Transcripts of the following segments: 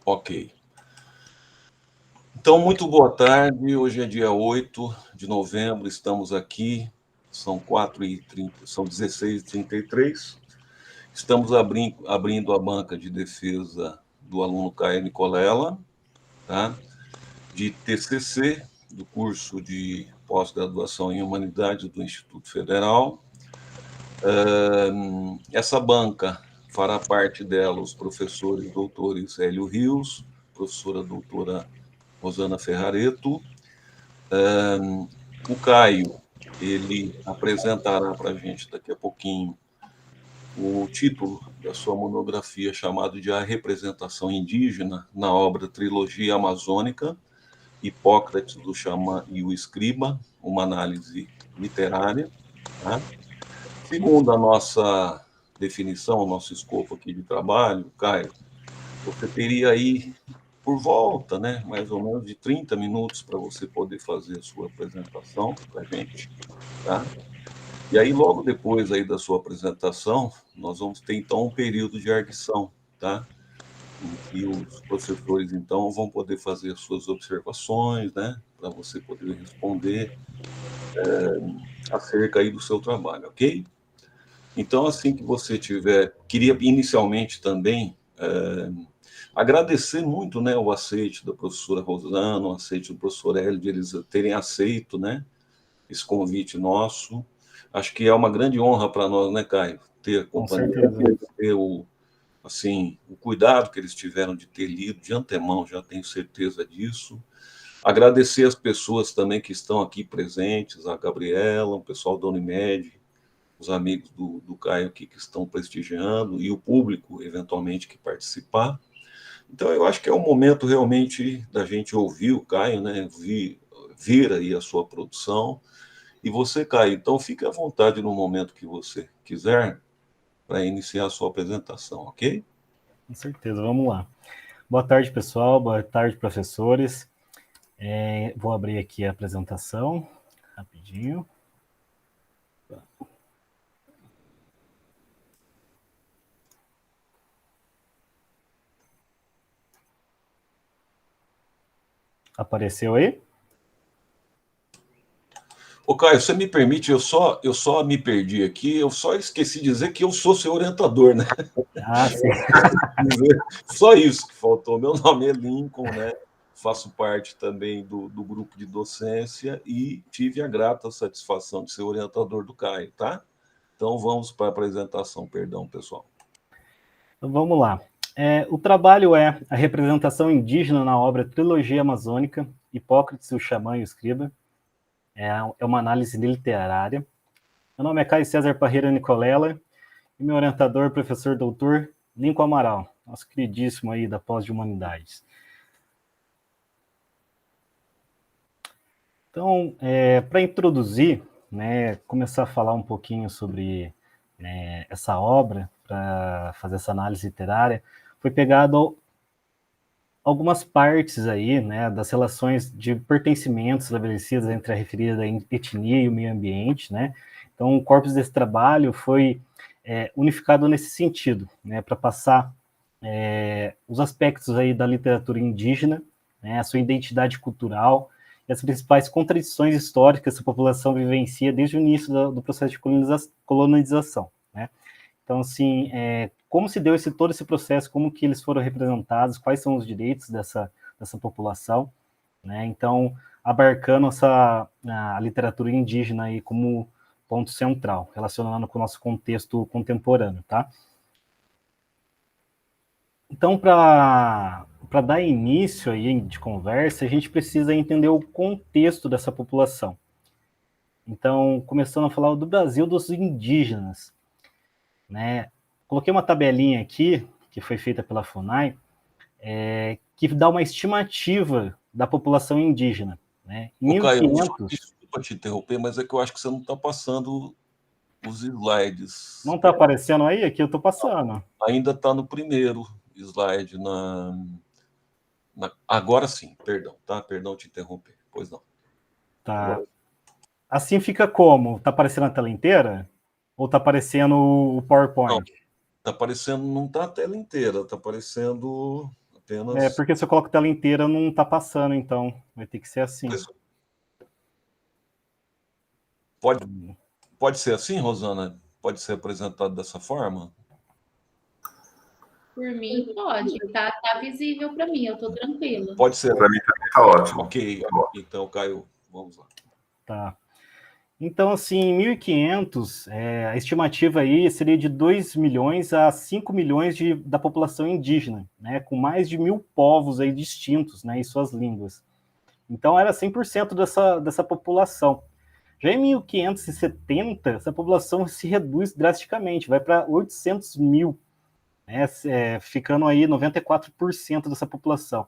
Ok. Então, muito boa tarde. Hoje é dia 8 de novembro, estamos aqui, são 4h30, são 16h33. Estamos abrindo a banca de defesa do aluno Caio Nicolela, tá? De TCC, do curso de pós-graduação em Humanidades do Instituto Federal. Essa banca fará parte dela os professores doutores Hélio Rios, professora doutora Rosana Ferrareto. O Caio, ele apresentará para a gente daqui a pouquinho o título da sua monografia, chamado de A Representação Indígena, na obra Trilogia Amazônica, Hipócrates, o Xamã e o Escriba, uma análise literária. Tá? Segundo a nossa definição, o nosso escopo aqui de trabalho, Caio, você teria aí por volta, né, mais ou menos de 30 minutos para você poder fazer a sua apresentação para a gente, tá? E aí, logo depois aí da sua apresentação, nós vamos ter, então, um período de arguição, tá? Em que os professores, então, vão poder fazer as suas observações, né, para você poder responder acerca aí do seu trabalho, ok? Então, assim que você tiver... Queria inicialmente também agradecer muito, né, o aceite da professora Rosana, o aceite do professor Hélio, de eles terem aceito, né, esse convite nosso. Acho que é uma grande honra para nós, né, Caio, ter a Com companhia, certeza. ter o cuidado que eles tiveram de ter lido de antemão, já tenho certeza disso. Agradecer as pessoas também que estão aqui presentes, a Gabriela, o pessoal da Unimed, os amigos do Caio aqui que estão prestigiando, e o público, eventualmente, que participar. Então, eu acho que é um momento realmente da gente ouvir o Caio, né? Vir aí a sua produção. E você, Caio, então fique à vontade no momento que você quiser para iniciar a sua apresentação, ok? Com certeza, vamos lá. Boa tarde, pessoal. Boa tarde, professores. Vou abrir aqui a apresentação, rapidinho. Apareceu aí? Ô, Caio, você me permite, eu só me perdi aqui, eu só esqueci de dizer que eu sou seu orientador, né? Ah, sim. Só isso que faltou. Meu nome é Lincoln, né? Faço parte também do grupo de docência e tive a grata satisfação de ser orientador do Caio, tá? Então vamos para a apresentação, perdão, pessoal. Então, vamos lá. O trabalho é a representação indígena na obra Trilogia Amazônica, Hipócrates, o Xamã e o Escriba. É uma análise literária. Meu nome é Caio César Parreira Nicolela e meu orientador, professor doutor Lincoln Amaral, nosso queridíssimo aí da pós de Humanidades. Então, para introduzir, né, começar a falar um pouquinho sobre essa obra, para fazer essa análise literária, foi pegado algumas partes aí, né, das relações de pertencimentos estabelecidas entre a referida etnia e o meio ambiente, né. Então, o corpus desse trabalho foi unificado nesse sentido, né, para passar os aspectos aí da literatura indígena, né, a sua identidade cultural e as principais contradições históricas que a população vivencia desde o início do processo de colonização, né? Então, assim, como se deu todo esse processo, como que eles foram representados, quais são os direitos dessa população, né? Então, abarcando a literatura indígena aí como ponto central, relacionando com o nosso contexto contemporâneo, tá? Então, para dar início aí de conversa, a gente precisa entender o contexto dessa população. Então, começando a falar do Brasil dos indígenas, né? Coloquei uma tabelinha aqui, que foi feita pela FUNAI, que dá uma estimativa da população indígena, né? Em Ô, Caio, 1500... desculpa te interromper, mas é que eu acho que você não está passando os slides. Não está aparecendo aí? Aqui eu estou passando. Ainda está no primeiro slide. Agora sim, perdão, tá? Perdão te interromper. Pois não. Tá. Agora... Assim fica como? Está aparecendo a tela inteira? Ou está aparecendo o Não, PowerPoint? está aparecendo, não está a tela inteira, está aparecendo Apenas... porque se eu coloco tela inteira, não está passando, então vai ter que ser assim. Pode ser assim, Rosana? Pode ser apresentado dessa forma? Por mim, pode. Tá visível para mim, eu estou tranquila. Pode ser. Para mim também está ótimo. Ok, então, Caio, vamos lá. Tá. Então, assim, em 1500, a estimativa aí seria de 2 milhões a 5 milhões da população indígena, né, com mais de 1.000 povos aí distintos, né, e suas línguas. Então, era 100% dessa população. Já em 1570, essa população se reduz drasticamente, vai para 800 mil, né, ficando aí 94% dessa população.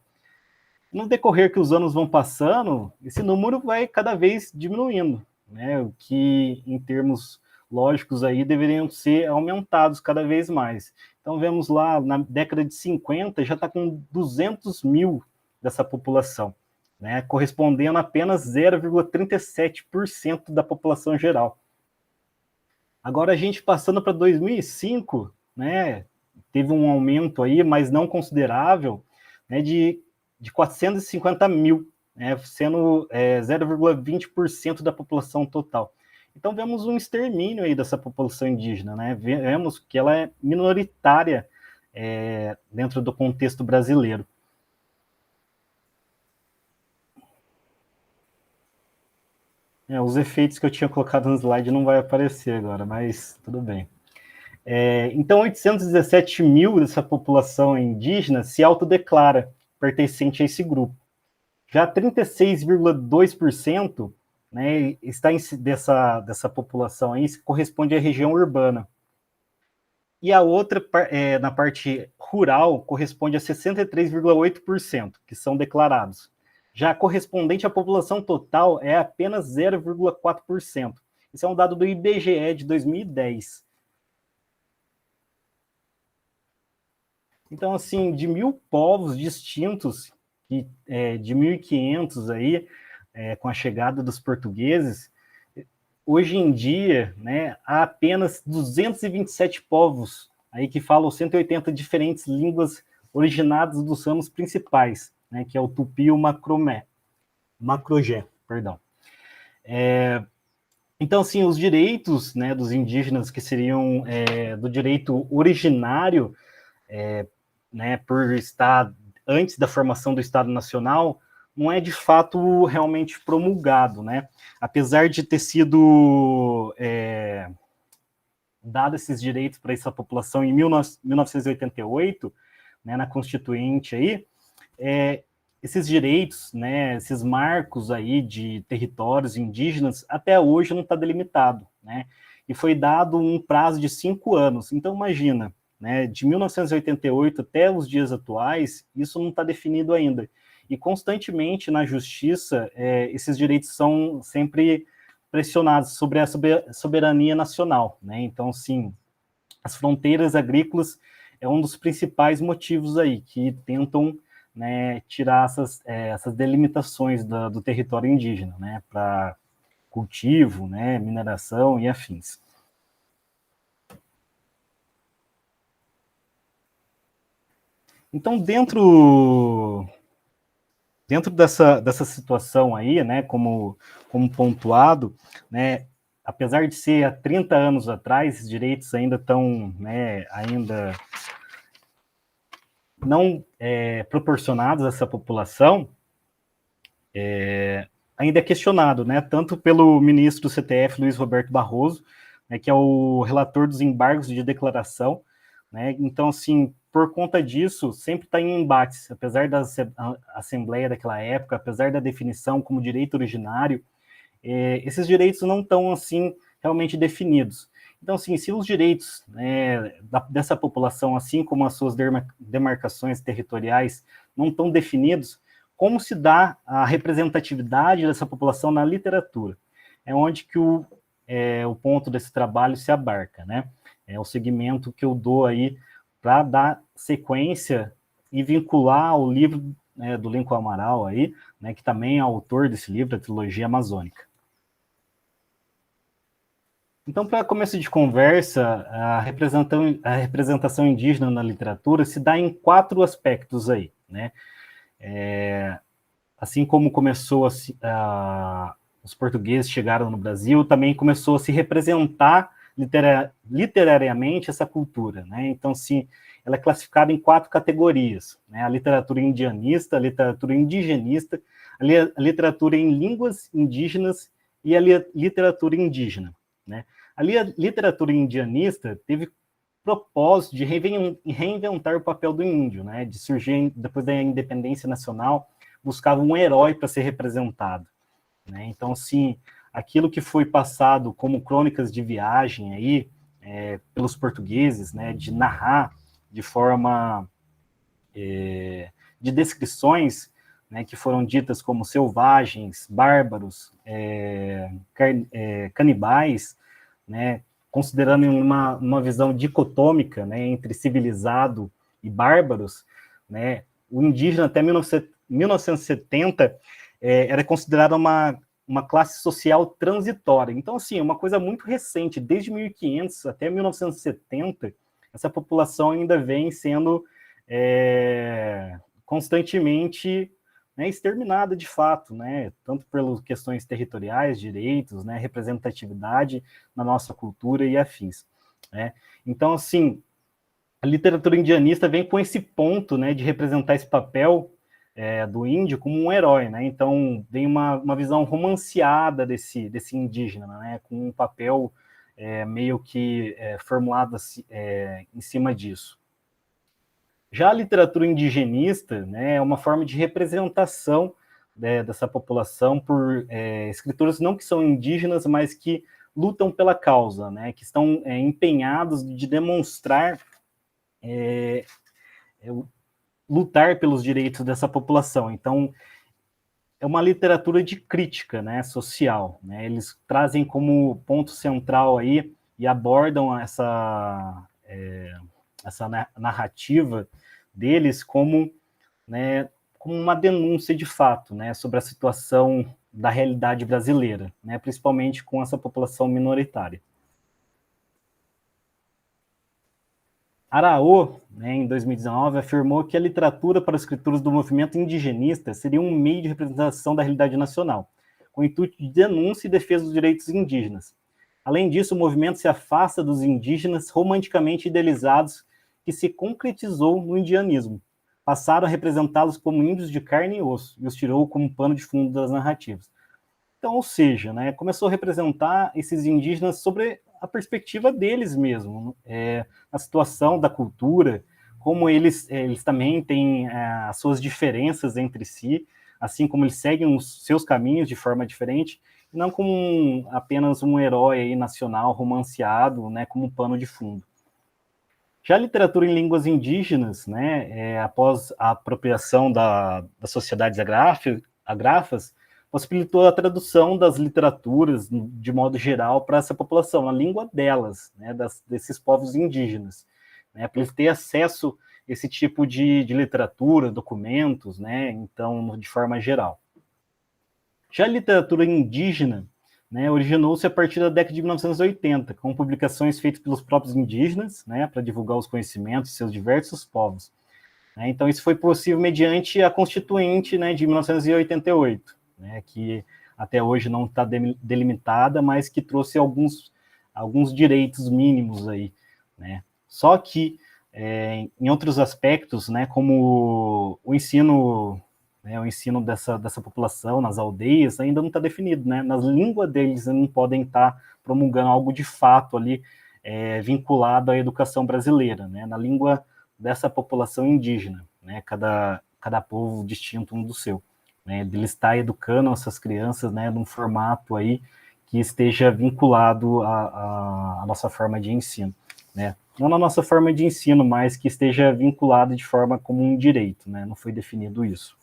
No decorrer que os anos vão passando, esse número vai cada vez diminuindo, né, o que, em termos lógicos, aí, deveriam ser aumentados cada vez mais. Então, vemos lá, na década de 50, já está com 200 mil dessa população, né, correspondendo a apenas 0,37% da população geral. Agora, a gente passando para 2005, né, teve um aumento aí, mas não considerável, né, de 450 mil, né, sendo 0,20% da população total. Então, vemos um extermínio aí dessa população indígena, né? Vemos que ela é minoritária dentro do contexto brasileiro. Os efeitos que eu tinha colocado no slide não vai aparecer agora, mas tudo bem. Então, 817 mil dessa população indígena se autodeclara pertencente a esse grupo. Já 36,2%, né, dessa população aí corresponde à região urbana. E a outra, na parte rural, corresponde a 63,8%, que são declarados. Já correspondente à população total é apenas 0,4%. Isso é um dado do IBGE de 2010. Então, assim, de 1.000 povos distintos, de 1500 aí, com a chegada dos portugueses, hoje em dia, né, há apenas 227 povos aí que falam 180 diferentes línguas originadas dos ramos principais, né, que é o tupi e o macrogé, perdão. Então, assim, os direitos, né, dos indígenas, que seriam do direito originário, né, por estar antes da formação do Estado Nacional, não é de fato realmente promulgado, né? Apesar de ter sido dado esses direitos para essa população em 1988, né, na Constituinte aí, esses direitos, né, esses marcos aí de territórios indígenas, até hoje não está delimitado, né? E foi dado um prazo de 5 anos. Então, imagina, né, de 1988 até os dias atuais, isso não está definido ainda. E constantemente na justiça, esses direitos são sempre pressionados sobre a soberania nacional, né? Então, sim, as fronteiras agrícolas é um dos principais motivos aí que tentam, né, tirar essas delimitações do território indígena, né, para cultivo, né, mineração e afins. Então, dentro dessa situação aí, né, como pontuado, né, apesar de ser há 30 anos atrás, esses direitos ainda estão, né, ainda não proporcionados a essa população, ainda é questionado, né, tanto pelo ministro do CTF, Luiz Roberto Barroso, né, que é o relator dos embargos de declaração, né, então, assim, por conta disso, sempre está em embates, apesar da Assembleia daquela época, apesar da definição como direito originário, esses direitos não estão, assim, realmente definidos. Então, assim, se os direitos, né, dessa população, assim como as suas demarcações territoriais, não estão definidos, como se dá a representatividade dessa população na literatura? É onde que o ponto desse trabalho se abarca, né? É o segmento que eu dou aí para dar sequência e vincular o livro, né, do Lincoln Amaral aí, né, que também é autor desse livro, a Trilogia Amazônica. Então, para começo de conversa, a representação indígena na literatura se dá em 4 aspectos aí, né? Assim como começou os portugueses chegaram no Brasil, também começou a se representar literariamente essa cultura, né? Então, sim, ela é classificada em 4 categorias, né? A literatura indianista, a literatura indigenista, a literatura em línguas indígenas e a literatura indígena, né? A literatura indianista teve propósito de reinventar o papel do índio, né? De surgir, depois da independência nacional, buscava um herói para ser representado, né? Então, assim, aquilo que foi passado como crônicas de viagem aí, pelos portugueses, né, de narrar de forma de descrições, né, que foram ditas como selvagens, bárbaros, canibais, né, considerando uma visão dicotômica, né, entre civilizado e bárbaros, né, o indígena até 1970 era considerado uma classe social transitória. Então, assim, é uma coisa muito recente, desde 1500 até 1970, essa população ainda vem sendo constantemente, né, exterminada de fato, né, tanto pelas questões territoriais, direitos, né, representatividade na nossa cultura e afins, né. Então, assim, a literatura indianista vem com esse ponto, né, de representar esse papel do índio como um herói, né. Então, vem uma visão romanceada desse indígena, né, com um papel meio que formulado em cima disso. Já a literatura indigenista, né, é uma forma de representação, né, dessa população por escritores não que são indígenas, mas que lutam pela causa, né, que estão empenhados de demonstrar lutar pelos direitos dessa população. Então, é uma literatura de crítica, né, social, né? Eles trazem como ponto central aí e abordam essa narrativa deles como, né, como uma denúncia de fato, né, sobre a situação da realidade brasileira, né, principalmente com essa população minoritária. Araô, né, em 2019, afirmou que a literatura para os escritores do movimento indigenista seria um meio de representação da realidade nacional, com o intuito de denúncia e defesa dos direitos indígenas. Além disso, o movimento se afasta dos indígenas romanticamente idealizados que se concretizou no indianismo. Passaram a representá-los como índios de carne e osso, e os tirou como pano de fundo das narrativas. Então, ou seja, né, começou a representar esses indígenas sobre a perspectiva deles mesmo, a situação da cultura, como eles também têm as suas diferenças entre si, assim como eles seguem os seus caminhos de forma diferente, não como apenas um herói aí nacional romanceado, né, como um pano de fundo. Já a literatura em línguas indígenas, né, após a apropriação das sociedades agrafas, possibilitou a tradução das literaturas, de modo geral, para essa população, na língua delas, né, desses povos indígenas, né, para eles terem acesso a esse tipo de literatura, documentos, né, então, de forma geral. Já a literatura indígena, né, originou-se a partir da década de 1980, com publicações feitas pelos próprios indígenas, né, para divulgar os conhecimentos de seus diversos povos. Né, então, isso foi possível mediante a Constituinte, né, de 1988, né, que até hoje não está delimitada, mas que trouxe alguns direitos mínimos aí, né. Só que, em outros aspectos, né, como o ensino dessa população nas aldeias ainda não está definido, né? Nas línguas deles não podem estar promulgando algo de fato ali vinculado à educação brasileira, né? Na língua dessa população indígena, né? Cada povo distinto um do seu, né? Ele está educando essas crianças, né? Num formato aí que esteja vinculado à nossa forma de ensino, né? Não na nossa forma de ensino, mas que esteja vinculado de forma como um direito, né? Não foi definido isso.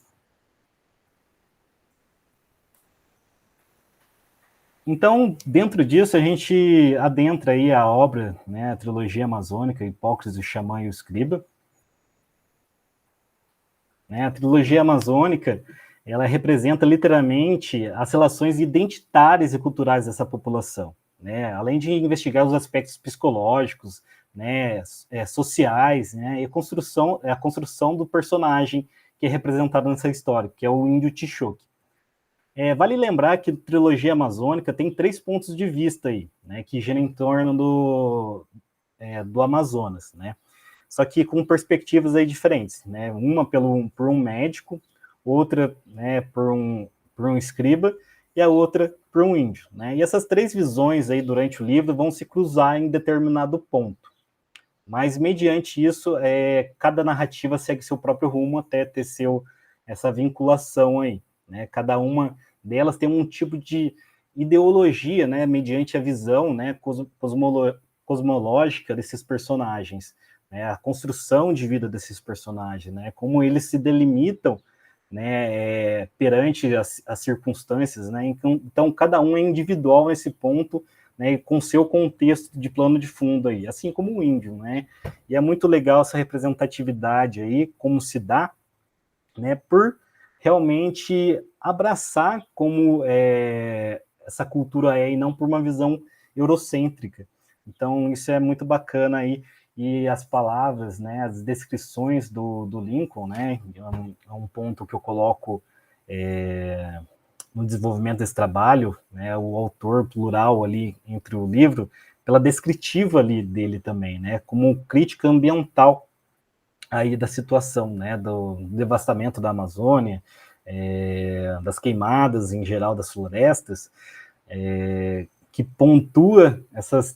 Então, dentro disso, a gente adentra aí a obra, né, a trilogia amazônica, Hipócrates, o Xamã e o Escriba. Né, a trilogia amazônica, ela representa literalmente as relações identitárias e culturais dessa população, né, além de investigar os aspectos psicológicos, né, sociais, né, e a construção do personagem, que é representado nessa história, que é o índio Tixoque. Vale lembrar que a trilogia amazônica tem 3 pontos de vista aí, né, que giram em torno do Amazonas, né? Só que com perspectivas aí diferentes, né? Uma por um médico, outra, né, por um escriba, e a outra por um índio, né? E essas 3 visões aí durante o livro vão se cruzar em determinado ponto. Mas, mediante isso, cada narrativa segue seu próprio rumo até ter essa vinculação aí, né? Cada uma delas tem um tipo de ideologia, né? Mediante a visão, né, cosmológica desses personagens, né? A construção de vida desses personagens, né? Como eles se delimitam, né, perante as circunstâncias, né? Então, cada um é individual nesse ponto, né, com seu contexto de plano de fundo aí, assim como o índio, né? E é muito legal essa representatividade aí, como se dá, né, por realmente abraçar como essa cultura e não por uma visão eurocêntrica. Então, isso é muito bacana aí, e as palavras, né, as descrições do Lincoln, né, é um ponto que eu coloco no desenvolvimento desse trabalho, né, o autor plural ali entre o livro, pela descritiva ali dele também, né, como crítica ambiental aí da situação, né, do devastamento da Amazônia, das queimadas em geral das florestas, que pontua essas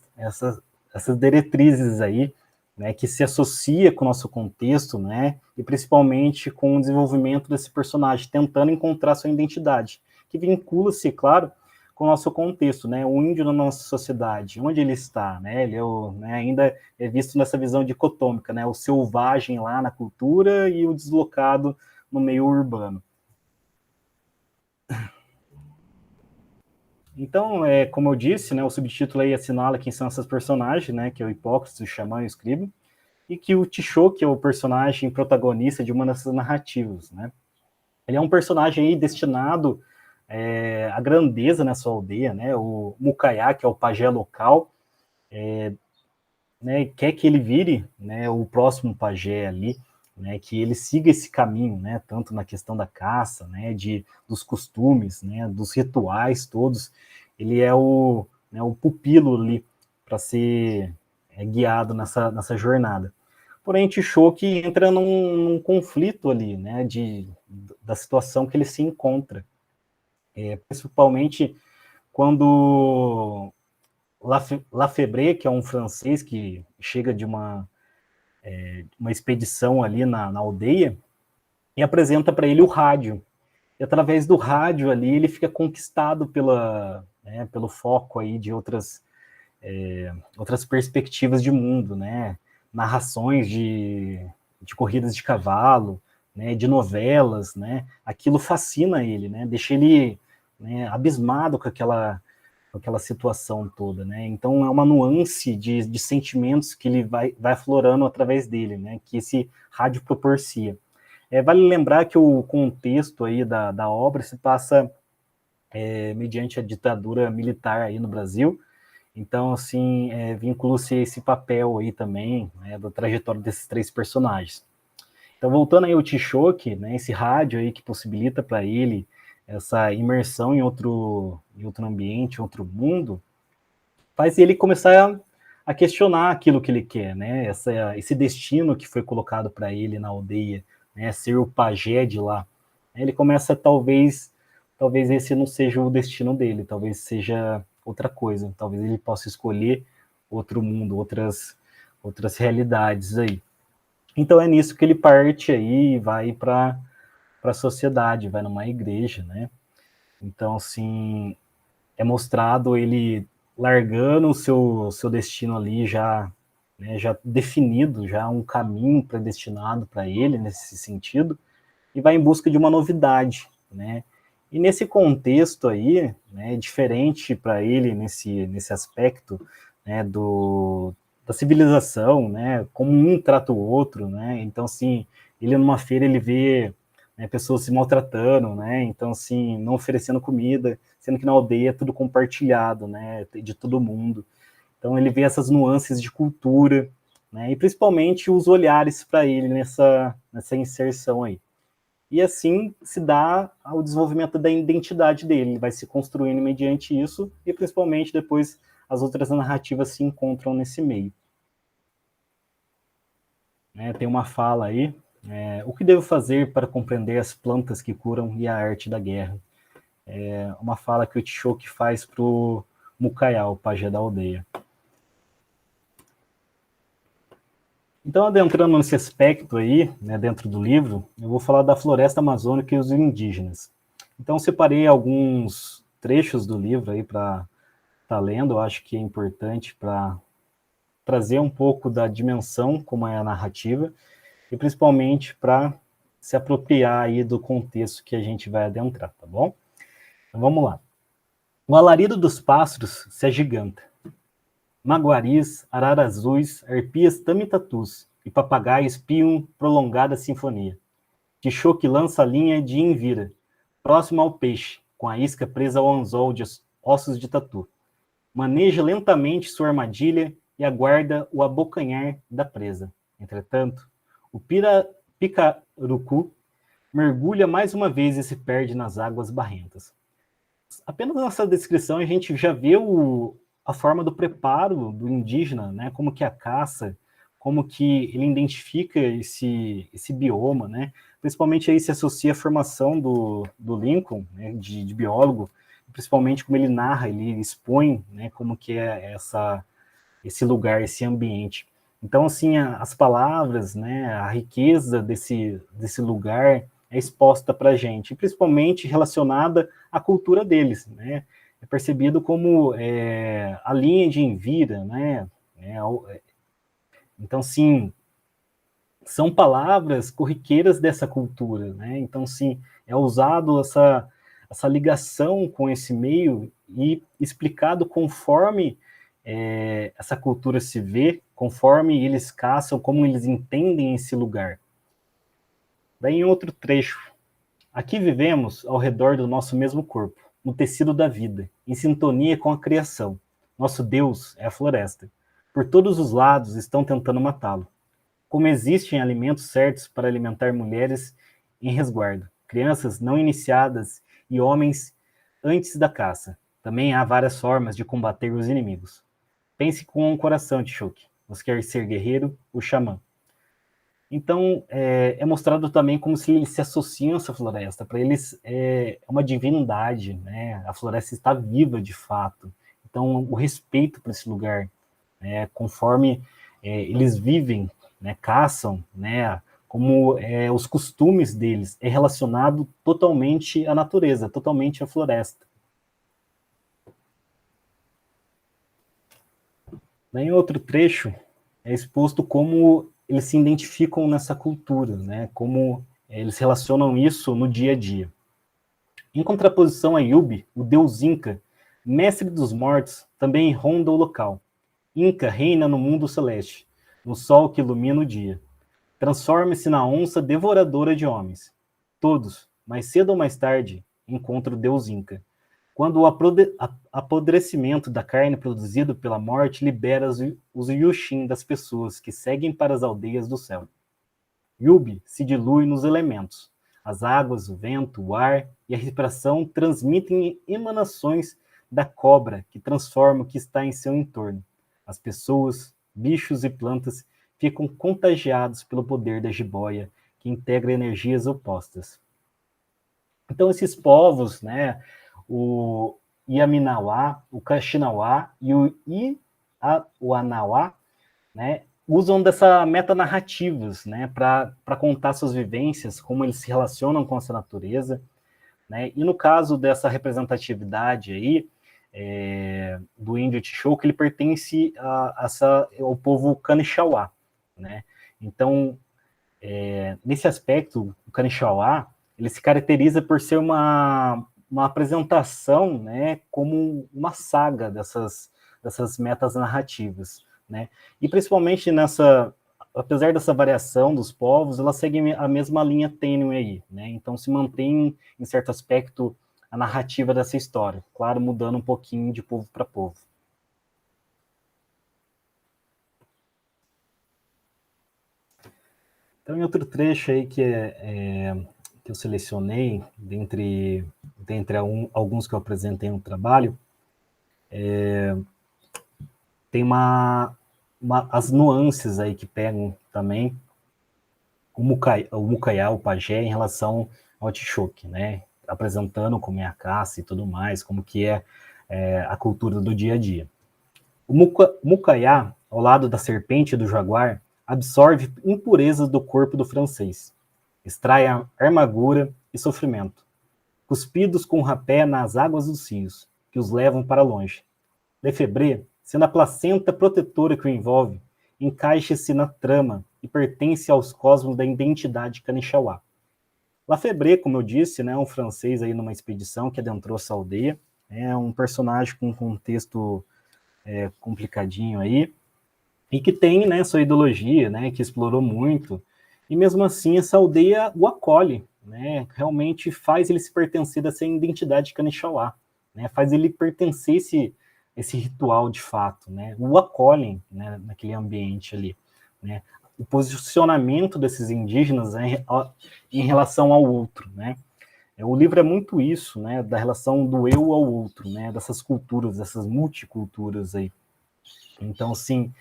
diretrizes aí, né, que se associa com o nosso contexto, né, e principalmente com o desenvolvimento desse personagem, tentando encontrar sua identidade, que vincula-se, claro, com o nosso contexto, né, o índio na nossa sociedade, onde ele está, né, ele ainda é visto nessa visão dicotômica, né, o selvagem lá na cultura e o deslocado no meio urbano. Então, como eu disse, né, o subtítulo aí assinala quem são essas personagens, né, que é o Hipócrates, o Xamã e o Escriba, e que o Tixoque é o personagem protagonista de uma dessas narrativas, né. Ele é um personagem aí destinado à grandeza na sua aldeia, né, o Mucaiá, que é o pajé local, né, quer que ele vire, né, o próximo pajé ali, né, que ele siga esse caminho, né, tanto na questão da caça, né, dos costumes, né, dos rituais todos, ele é o pupilo ali para ser guiado nessa jornada. Porém, Tixoque entra num conflito ali, né, da situação que ele se encontra, principalmente quando Lafebre, que é um francês que chega de uma expedição ali na aldeia, e apresenta para ele o rádio. E através do rádio ali, ele fica conquistado pelo foco aí de outras perspectivas de mundo, né? Narrações de corridas de cavalo, né? De novelas, né? Aquilo fascina ele, né? Deixa ele, né, abismado com aquela situação toda, né? Então é uma nuance de sentimentos que ele vai aflorando através dele, né? Que esse rádio propicia. Vale lembrar que o contexto aí da obra se passa mediante a ditadura militar aí no Brasil. Então, assim, vincula-se esse papel aí também, né, da trajetória desses 3 personagens. Então, voltando aí ao Tixoque, né, esse rádio aí que possibilita para ele essa imersão em outro ambiente, outro mundo, faz ele começar a questionar aquilo que ele quer, né? Esse destino que foi colocado para ele na aldeia, né? Ser o pajé de lá. Ele começa, talvez esse não seja o destino dele, talvez seja outra coisa, talvez ele possa escolher outro mundo, outras realidades aí. Então é nisso que ele parte aí e vai para a sociedade, vai numa igreja, né? Então, assim, é mostrado ele largando o seu destino ali já, né, já definido, já um caminho predestinado para ele nesse sentido, e vai em busca de uma novidade, né? E nesse contexto aí, né, diferente para ele nesse aspecto, né, da civilização, né, como um trata o outro, né? Então, assim, ele numa feira ele vê, né, pessoas se maltratando, né? Então, assim, não oferecendo comida, sendo que na aldeia é tudo compartilhado, né, de todo mundo. Então, ele vê essas nuances de cultura, né, e principalmente os olhares para ele nessa inserção aí. e assim se dá ao desenvolvimento da identidade dele, ele vai se construindo mediante isso, e principalmente depois as outras narrativas se encontram nesse meio. Tem uma fala aí, o que devo fazer para compreender as plantas que curam e a arte da guerra? É uma fala que o Tishoki faz para o Mukayá, o pajé da aldeia. Então, adentrando nesse aspecto aí, né, dentro do livro, eu vou falar da floresta amazônica e os indígenas. Então, separei alguns trechos do livro aí para estar lendo, eu acho que é importante para trazer um pouco da dimensão, como é a narrativa, e principalmente para se apropriar aí do contexto que a gente vai adentrar, tá bom? Então, vamos lá. O alarido dos pássaros se agiganta. Maguaris, araras azuis, arpias tamitatus e papagaios piam prolongada sinfonia. Tishoque lança a linha de Invira, próximo ao peixe, com a isca presa ao anzol de ossos de tatu. Maneja lentamente sua armadilha e aguarda o abocanhar da presa. Entretanto, o picarucu mergulha mais uma vez e se perde nas águas barrentas. Apenas nessa descrição a gente já vê a forma do preparo do indígena, né? Como que a caça, como que ele identifica esse bioma, né? Principalmente aí se associa a formação do Lincoln, né? de biólogo, principalmente como ele narra, ele expõe, né? Como que é esse lugar, esse ambiente. Então, assim, as palavras, né? A riqueza desse lugar é exposta para a gente, principalmente relacionada à cultura deles, né? É percebido como a linha de Envira, né? Então, sim, são palavras corriqueiras dessa cultura, né? Então, sim, é usado essa ligação com esse meio e explicado conforme essa cultura se vê, conforme eles caçam, como eles entendem esse lugar. Daí, em outro trecho, aqui vivemos ao redor do nosso mesmo corpo, no tecido da vida, em sintonia com a criação. Nosso Deus é a floresta. Por todos os lados estão tentando matá-lo. Como existem alimentos certos para alimentar mulheres em resguardo, crianças não iniciadas e homens antes da caça, também há várias formas de combater os inimigos. Pense com o coração, Tishoki. Você quer ser guerreiro, o xamã. Então, é mostrado também como se eles se associam a essa floresta. Para eles, é uma divindade, né? A floresta está viva, de fato. Então, o respeito por esse lugar, conforme eles vivem, né, caçam, né, como os costumes deles, é relacionado totalmente à natureza, totalmente à floresta. Em outro trecho, é exposto como eles se identificam nessa cultura, né? Como eles relacionam isso no dia a dia. Em contraposição a Yubi, o deus Inca, mestre dos mortos, também ronda o local. Inca reina no mundo celeste, no sol que ilumina o dia. Transforma-se na onça devoradora de homens. Todos, mais cedo ou mais tarde, encontram o deus Inca. Quando o apodrecimento da carne produzido pela morte libera os Yushin das pessoas que seguem para as aldeias do céu. Yubi se dilui nos elementos. As águas, o vento, o ar e a respiração transmitem emanações da cobra que transforma o que está em seu entorno. As pessoas, bichos e plantas ficam contagiados pelo poder da jiboia, que integra energias opostas. Então, esses povos, né, o Yaminauá, o Kaxinauá e o Iauanauá, né, usam dessa metanarrativas, né, para contar suas vivências, como eles se relacionam com essa natureza, né, e no caso dessa representatividade aí, do índio Tishoque, ele pertence ao povo Kanishauá, né, então, nesse aspecto, o Kanishauá, ele se caracteriza por ser uma apresentação, né, como uma saga dessas metas narrativas, né? E principalmente apesar dessa variação dos povos, elas seguem a mesma linha tênue aí, né? Então se mantém, em certo aspecto, a narrativa dessa história, claro, mudando um pouquinho de povo para povo. Então, em outro trecho aí que que eu selecionei, dentre alguns que eu apresentei no trabalho, tem as nuances aí que pegam também o Mucaiá, o pajé, em relação ao Tixoque, né? Apresentando como é a caça e tudo mais, como que é a cultura do dia a dia. O Mucaiá, ao lado da serpente e do jaguar, absorve impurezas do corpo do francês, extrai amargura e sofrimento, cuspidos com rapé nas águas dos rios, que os levam para longe. Lefebvre, sendo a placenta protetora que o envolve, encaixa-se na trama e pertence aos cosmos da identidade Kanishawá. Lefebvre, como eu disse, né, um francês aí numa expedição que adentrou essa aldeia, é um personagem com um contexto complicadinho aí, e que tem, né, sua ideologia, né, que explorou muito, e mesmo assim essa aldeia o acolhe, né, realmente faz ele se pertencer dessa identidade Kanishawá, né, faz ele pertencer esse ritual de fato, né, o acolhem, né, naquele ambiente ali, né, o posicionamento desses indígenas em relação ao outro, né. O livro é muito isso, né, da relação do eu ao outro, né, dessas culturas, dessas multiculturas aí. Então, assim,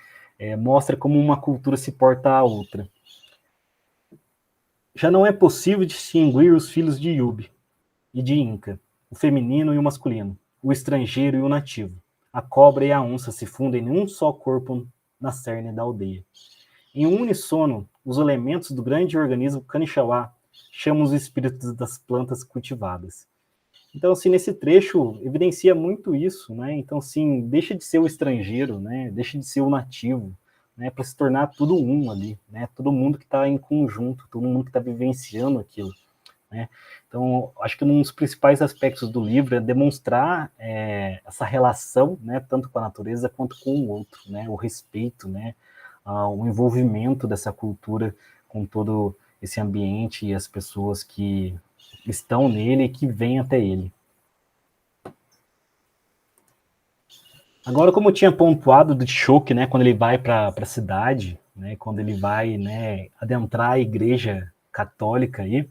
mostra como uma cultura se porta à outra. Já não é possível distinguir os filhos de Yubi e de Inca, o feminino e o masculino, o estrangeiro e o nativo. A cobra e a onça se fundem em um só corpo na cerne da aldeia. Em um uníssono, os elementos do grande organismo Kanishawá chamam os espíritos das plantas cultivadas. Então, assim, nesse trecho evidencia muito isso, né? Então, assim, deixa de ser o estrangeiro, né? Deixa de ser o nativo, né? Para se tornar tudo um ali, né? Todo mundo que está em conjunto, todo mundo que está vivenciando aquilo, né? Então, acho que um dos principais aspectos do livro é demonstrar essa relação, né? Tanto com a natureza quanto com o outro, né? O respeito, né? O envolvimento dessa cultura com todo esse ambiente e as pessoas que estão nele e que vêm até ele. Agora, como eu tinha pontuado do Choque, né, quando ele vai para a cidade, né, quando ele vai, né, adentrar a igreja católica aí,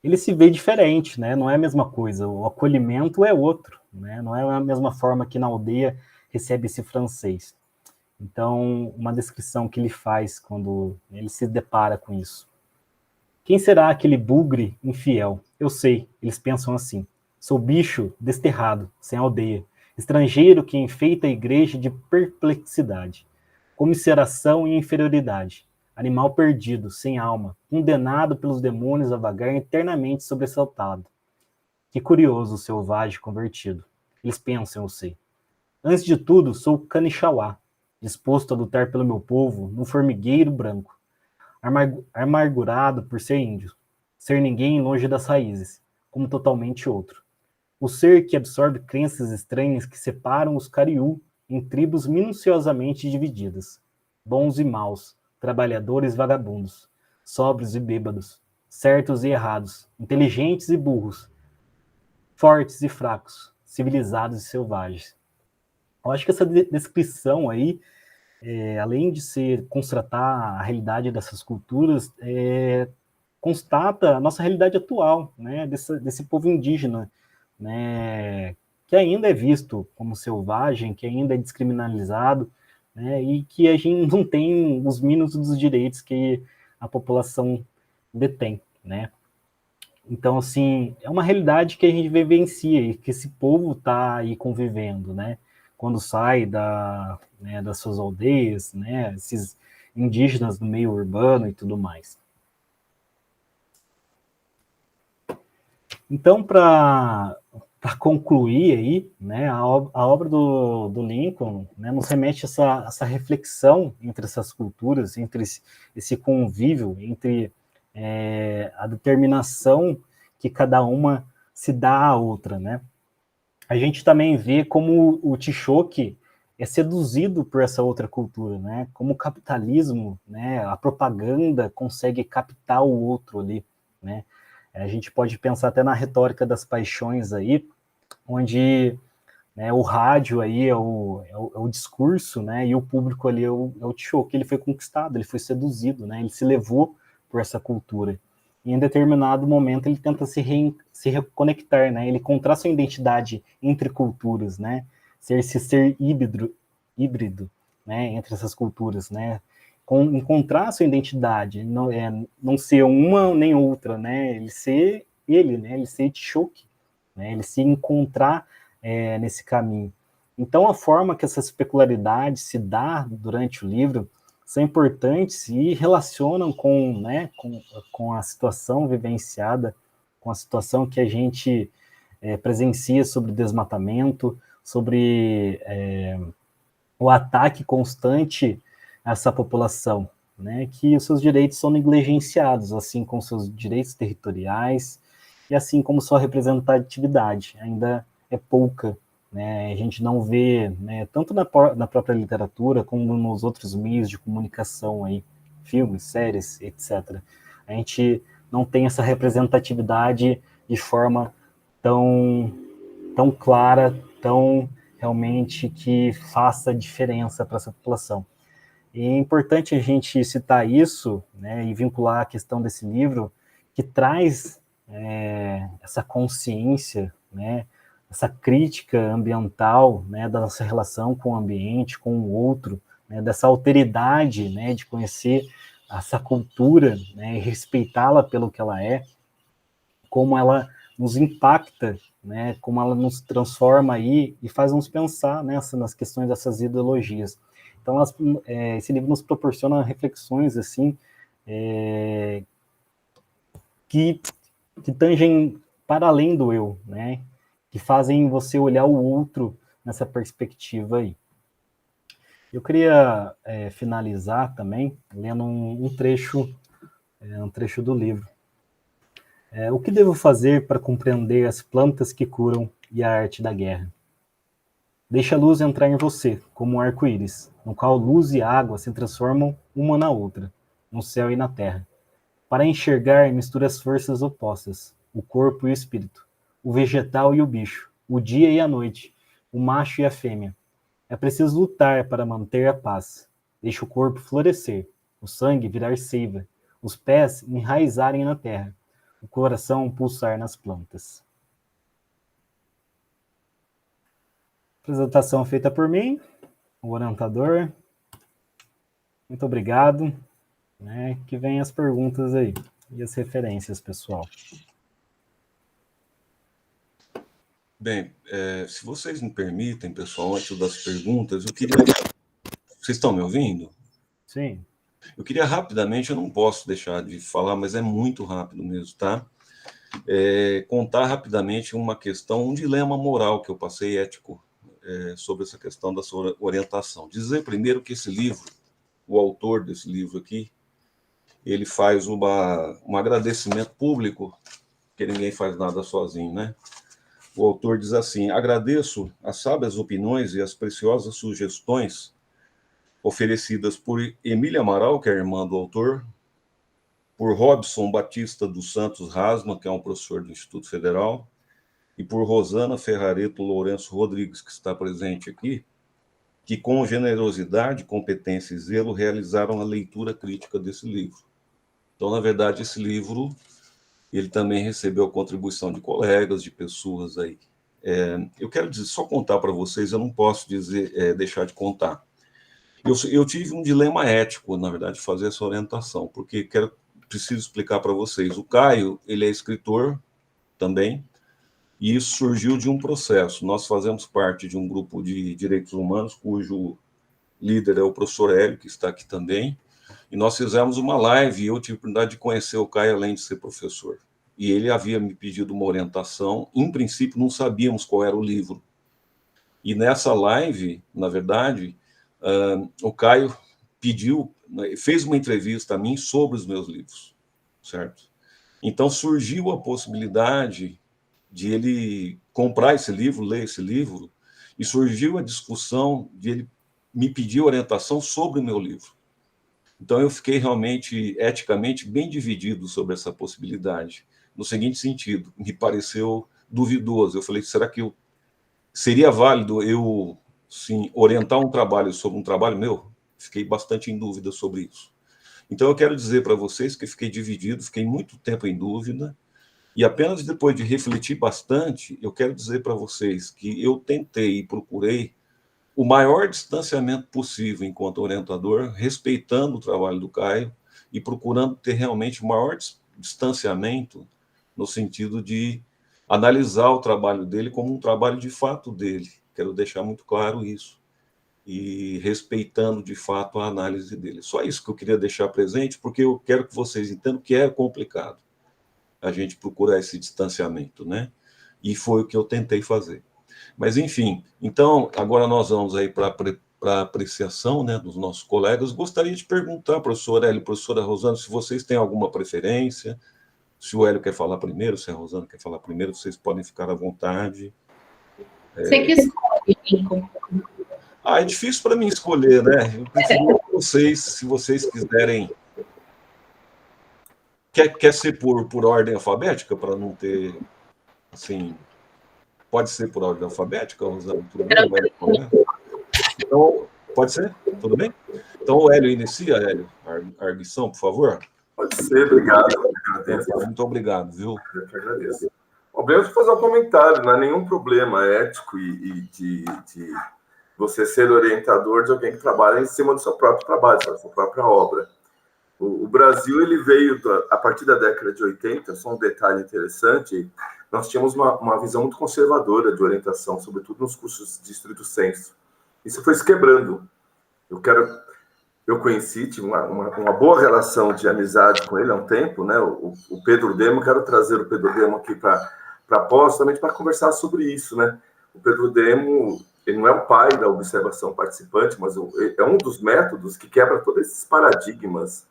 ele se vê diferente, né, não é a mesma coisa, o acolhimento é outro, né, não é a mesma forma que na aldeia recebe esse francês. Então, uma descrição que ele faz quando ele se depara com isso. Quem será aquele bugre infiel? Eu sei, eles pensam assim. Sou bicho desterrado, sem aldeia, estrangeiro que enfeita a igreja de perplexidade, comiseração e inferioridade, animal perdido, sem alma, condenado pelos demônios a vagar eternamente sobressaltado. Que curioso, selvagem convertido. Eles pensam, eu sei. Antes de tudo, sou Kanishawá, disposto a lutar pelo meu povo num formigueiro branco, amargurado por ser índio, ser ninguém longe das raízes, como totalmente outro. O ser que absorve crenças estranhas que separam os Cariú em tribos minuciosamente divididas, bons e maus, trabalhadores e vagabundos, sóbrios e bêbados, certos e errados, inteligentes e burros, fortes e fracos, civilizados e selvagens. Eu acho que essa descrição aí, além de constatar a realidade dessas culturas, constata a nossa realidade atual, né, desse povo indígena, né, que ainda é visto como selvagem, que ainda é descriminalizado, né, e que a gente não tem os mínimos dos direitos que a população detém, né. Então, assim, é uma realidade que a gente vivencia e que esse povo está aí convivendo, né? Quando sai das suas aldeias, né? Esses indígenas no meio urbano e tudo mais. Então, para concluir aí, né, a obra do Lincoln, né, nos remete a essa reflexão entre essas culturas, entre esse convívio, entre a determinação que cada uma se dá à outra, né? A gente também vê como o Tixoque é seduzido por essa outra cultura, né? Como o capitalismo, né, a propaganda consegue captar o outro ali, né? A gente pode pensar até na retórica das paixões aí, onde, né, o rádio aí é o discurso, né, e o público ali é o Tixoque, ele foi conquistado, ele foi seduzido, né, ele se levou por essa cultura. e em determinado momento ele tenta se reconectar, né? Ele encontrar sua identidade entre culturas, né? Ser esse ser híbrido, né? Entre essas culturas, né? Encontrar sua identidade, não ser uma nem outra, né? Ele ser ele, né? Ele ser Itzhak, né? Ele se encontrar nesse caminho. Então, a forma que essas peculiaridades se dá durante o livro são importantes e relacionam com, né, com a situação vivenciada, com a situação que a gente presencia sobre desmatamento, sobre o ataque constante a essa população, né, que os seus direitos são negligenciados, assim como seus direitos territoriais e assim como sua representatividade ainda é pouca, né? A gente não vê, né, tanto na própria literatura como nos outros meios de comunicação aí, filmes, séries, etc. A gente não tem essa representatividade de forma tão clara, tão realmente que faça diferença para essa população. E é importante a gente citar isso, né, e vincular a questão desse livro, que traz essa consciência, né, essa crítica ambiental, né, da nossa relação com o ambiente, com o outro, né, dessa alteridade, né, de conhecer essa cultura, né, e respeitá-la pelo que ela é, como ela nos impacta, né, como ela nos transforma aí e faz nos pensar nas questões dessas ideologias. Então, esse livro nos proporciona reflexões assim que tangem para além do eu, né, que fazem você olhar o outro nessa perspectiva aí. Eu queria finalizar também lendo um trecho do livro. O que devo fazer para compreender as plantas que curam e a arte da guerra? Deixa a luz entrar em você, como um arco-íris, no qual luz e água se transformam uma na outra, no céu e na terra. Para enxergar, mistura as forças opostas, o corpo e o espírito, o vegetal e o bicho, o dia e a noite, o macho e a fêmea. É preciso lutar para manter a paz. Deixa o corpo florescer, o sangue virar seiva, os pés enraizarem na terra, o coração pulsar nas plantas. Apresentação feita por mim, o orientador. Muito obrigado. Que venham as perguntas aí e as referências, pessoal. Bem, se vocês me permitem, pessoal, antes das perguntas, eu queria... Vocês estão me ouvindo? Sim. Eu queria rapidamente, eu não posso deixar de falar, mas é muito rápido mesmo, tá? Contar rapidamente uma questão, um dilema moral que eu passei, ético, sobre essa questão da sua orientação. Dizer primeiro que esse livro, o autor desse livro aqui, ele faz um agradecimento público, que ninguém faz nada sozinho, né? O autor diz assim: agradeço as sábias opiniões e as preciosas sugestões oferecidas por Emília Amaral, que é a irmã do autor, por Robson Batista dos Santos Rasma, que é um professor do Instituto Federal, e por Rosana Ferrareto Lourenço Rodrigues, que está presente aqui, que com generosidade, competência e zelo realizaram a leitura crítica desse livro. Então, na verdade, esse livro, ele também recebeu a contribuição de colegas, de pessoas aí. Eu quero só contar para vocês, eu não posso deixar de contar. Eu tive um dilema ético, na verdade, de fazer essa orientação, porque preciso explicar para vocês. O Caio, ele é escritor também, e isso surgiu de um processo. Nós fazemos parte de um grupo de direitos humanos, cujo líder é o professor Hélio, que está aqui também, e nós fizemos uma live, e eu tive a oportunidade de conhecer o Caio, além de ser professor. E ele havia me pedido uma orientação, em princípio não sabíamos qual era o livro. E nessa live, na verdade, o Caio fez uma entrevista a mim sobre os meus livros, certo? Então surgiu a possibilidade de ele comprar esse livro, ler esse livro, e surgiu a discussão de ele me pedir orientação sobre o meu livro. Então eu fiquei realmente, eticamente, bem dividido sobre essa possibilidade, no seguinte sentido: me pareceu duvidoso. Eu falei, será que seria válido eu, sim, orientar um trabalho sobre um trabalho meu? Fiquei bastante em dúvida sobre isso. Então, eu quero dizer para vocês que fiquei dividido, fiquei muito tempo em dúvida, e apenas depois de refletir bastante, eu quero dizer para vocês que eu tentei e procurei o maior distanciamento possível enquanto orientador, respeitando o trabalho do Caio e procurando ter realmente o maior distanciamento no sentido de analisar o trabalho dele como um trabalho de fato dele. Quero deixar muito claro isso. E respeitando, de fato, a análise dele. Só isso que eu queria deixar presente, porque eu quero que vocês entendam que é complicado a gente procurar esse distanciamento, né? E foi o que eu tentei fazer. Mas, enfim, então, agora nós vamos aí para a apreciação, né, dos nossos colegas. Gostaria de perguntar, professor Hélio, professora Rosana, se vocês têm alguma preferência, se o Hélio quer falar primeiro, se a Rosana quer falar primeiro, vocês podem ficar à vontade. Você que escolhe, Lincoln. É difícil para mim escolher, né? Eu prefiro vocês, se vocês quiserem. Quer ser por ordem alfabética, para não ter, assim... Pode ser por ordem alfabética, Rosana? Tudo bem? Não vai dar problema? Então, pode ser? Tudo bem? Então, o Hélio inicia, Hélio. Arguição, por favor. Pode ser, obrigado. Muito obrigado, viu? Eu que agradeço. Bom, bem, eu vou fazer um comentário, não há nenhum problema ético de você ser orientador de alguém que trabalha em cima do seu próprio trabalho, da sua própria obra. O Brasil, ele veio, a partir da década de 80, só um detalhe interessante, nós tínhamos uma visão muito conservadora de orientação, sobretudo nos cursos de estrito sensu. Isso foi se quebrando. Eu conheci, tive uma boa relação de amizade com ele há um tempo, né? O Pedro Demo, quero trazer o Pedro Demo aqui para pós, justamente para conversar sobre isso, né? O Pedro Demo, ele não é o pai da observação participante, mas é um dos métodos que quebra todos esses paradigmas,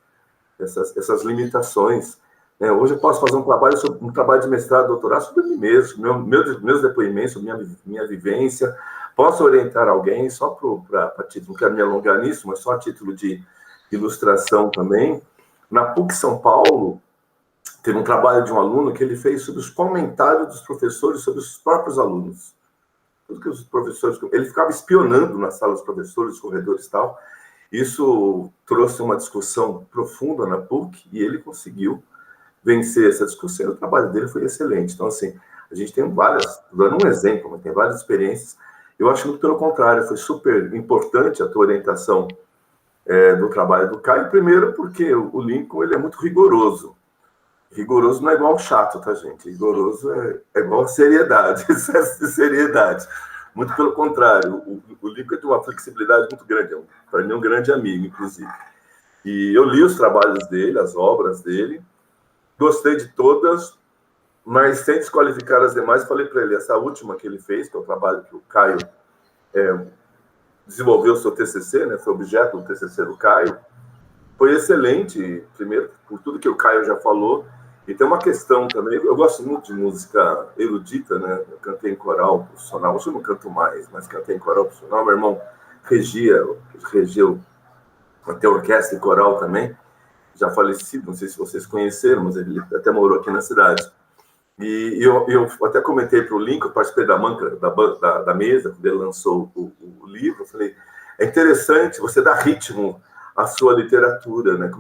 essas limitações. Hoje eu posso fazer um trabalho de mestrado, doutorado sobre mim mesmo, meus depoimentos, sobre minha vivência. Posso orientar alguém, só para título, não quero me alongar nisso, mas só a título de ilustração também. Na PUC São Paulo, teve um trabalho de um aluno que ele fez sobre os comentários dos professores sobre os próprios alunos. Tudo que os professores... Ele ficava espionando na sala dos professores, nos corredores e tal. Isso trouxe uma discussão profunda na PUC e ele conseguiu vencer essa discussão. O trabalho dele foi excelente. Então, assim, a gente tem várias... Dando um exemplo, mas tem várias experiências. Eu acho que, pelo contrário, foi super importante a tua orientação do trabalho do Caio. Primeiro, porque o Lincoln ele é muito rigoroso. Rigoroso não é igual chato, tá, gente? Rigoroso é igual seriedade, excesso de seriedade. Muito pelo contrário, o Lincoln tem uma flexibilidade muito grande. Para mim, é um grande amigo, inclusive. E eu li os trabalhos dele, as obras dele, gostei de todas, mas sem desqualificar as demais, falei para ele, essa última que ele fez, que é o trabalho que o Caio desenvolveu o seu TCC, né, foi objeto do TCC do Caio, foi excelente, primeiro, por tudo que o Caio já falou, e tem uma questão também, eu gosto muito de música erudita, né, eu cantei em coral profissional, hoje eu não canto mais, mas cantei em coral profissional, meu irmão regeu até orquestra e coral também, já falecido, não sei se vocês conheceram, mas ele até morou aqui na cidade. E eu até comentei para o Lincoln, eu participei da mesa, quando ele lançou o livro, eu falei, é interessante você dar ritmo à sua literatura, né?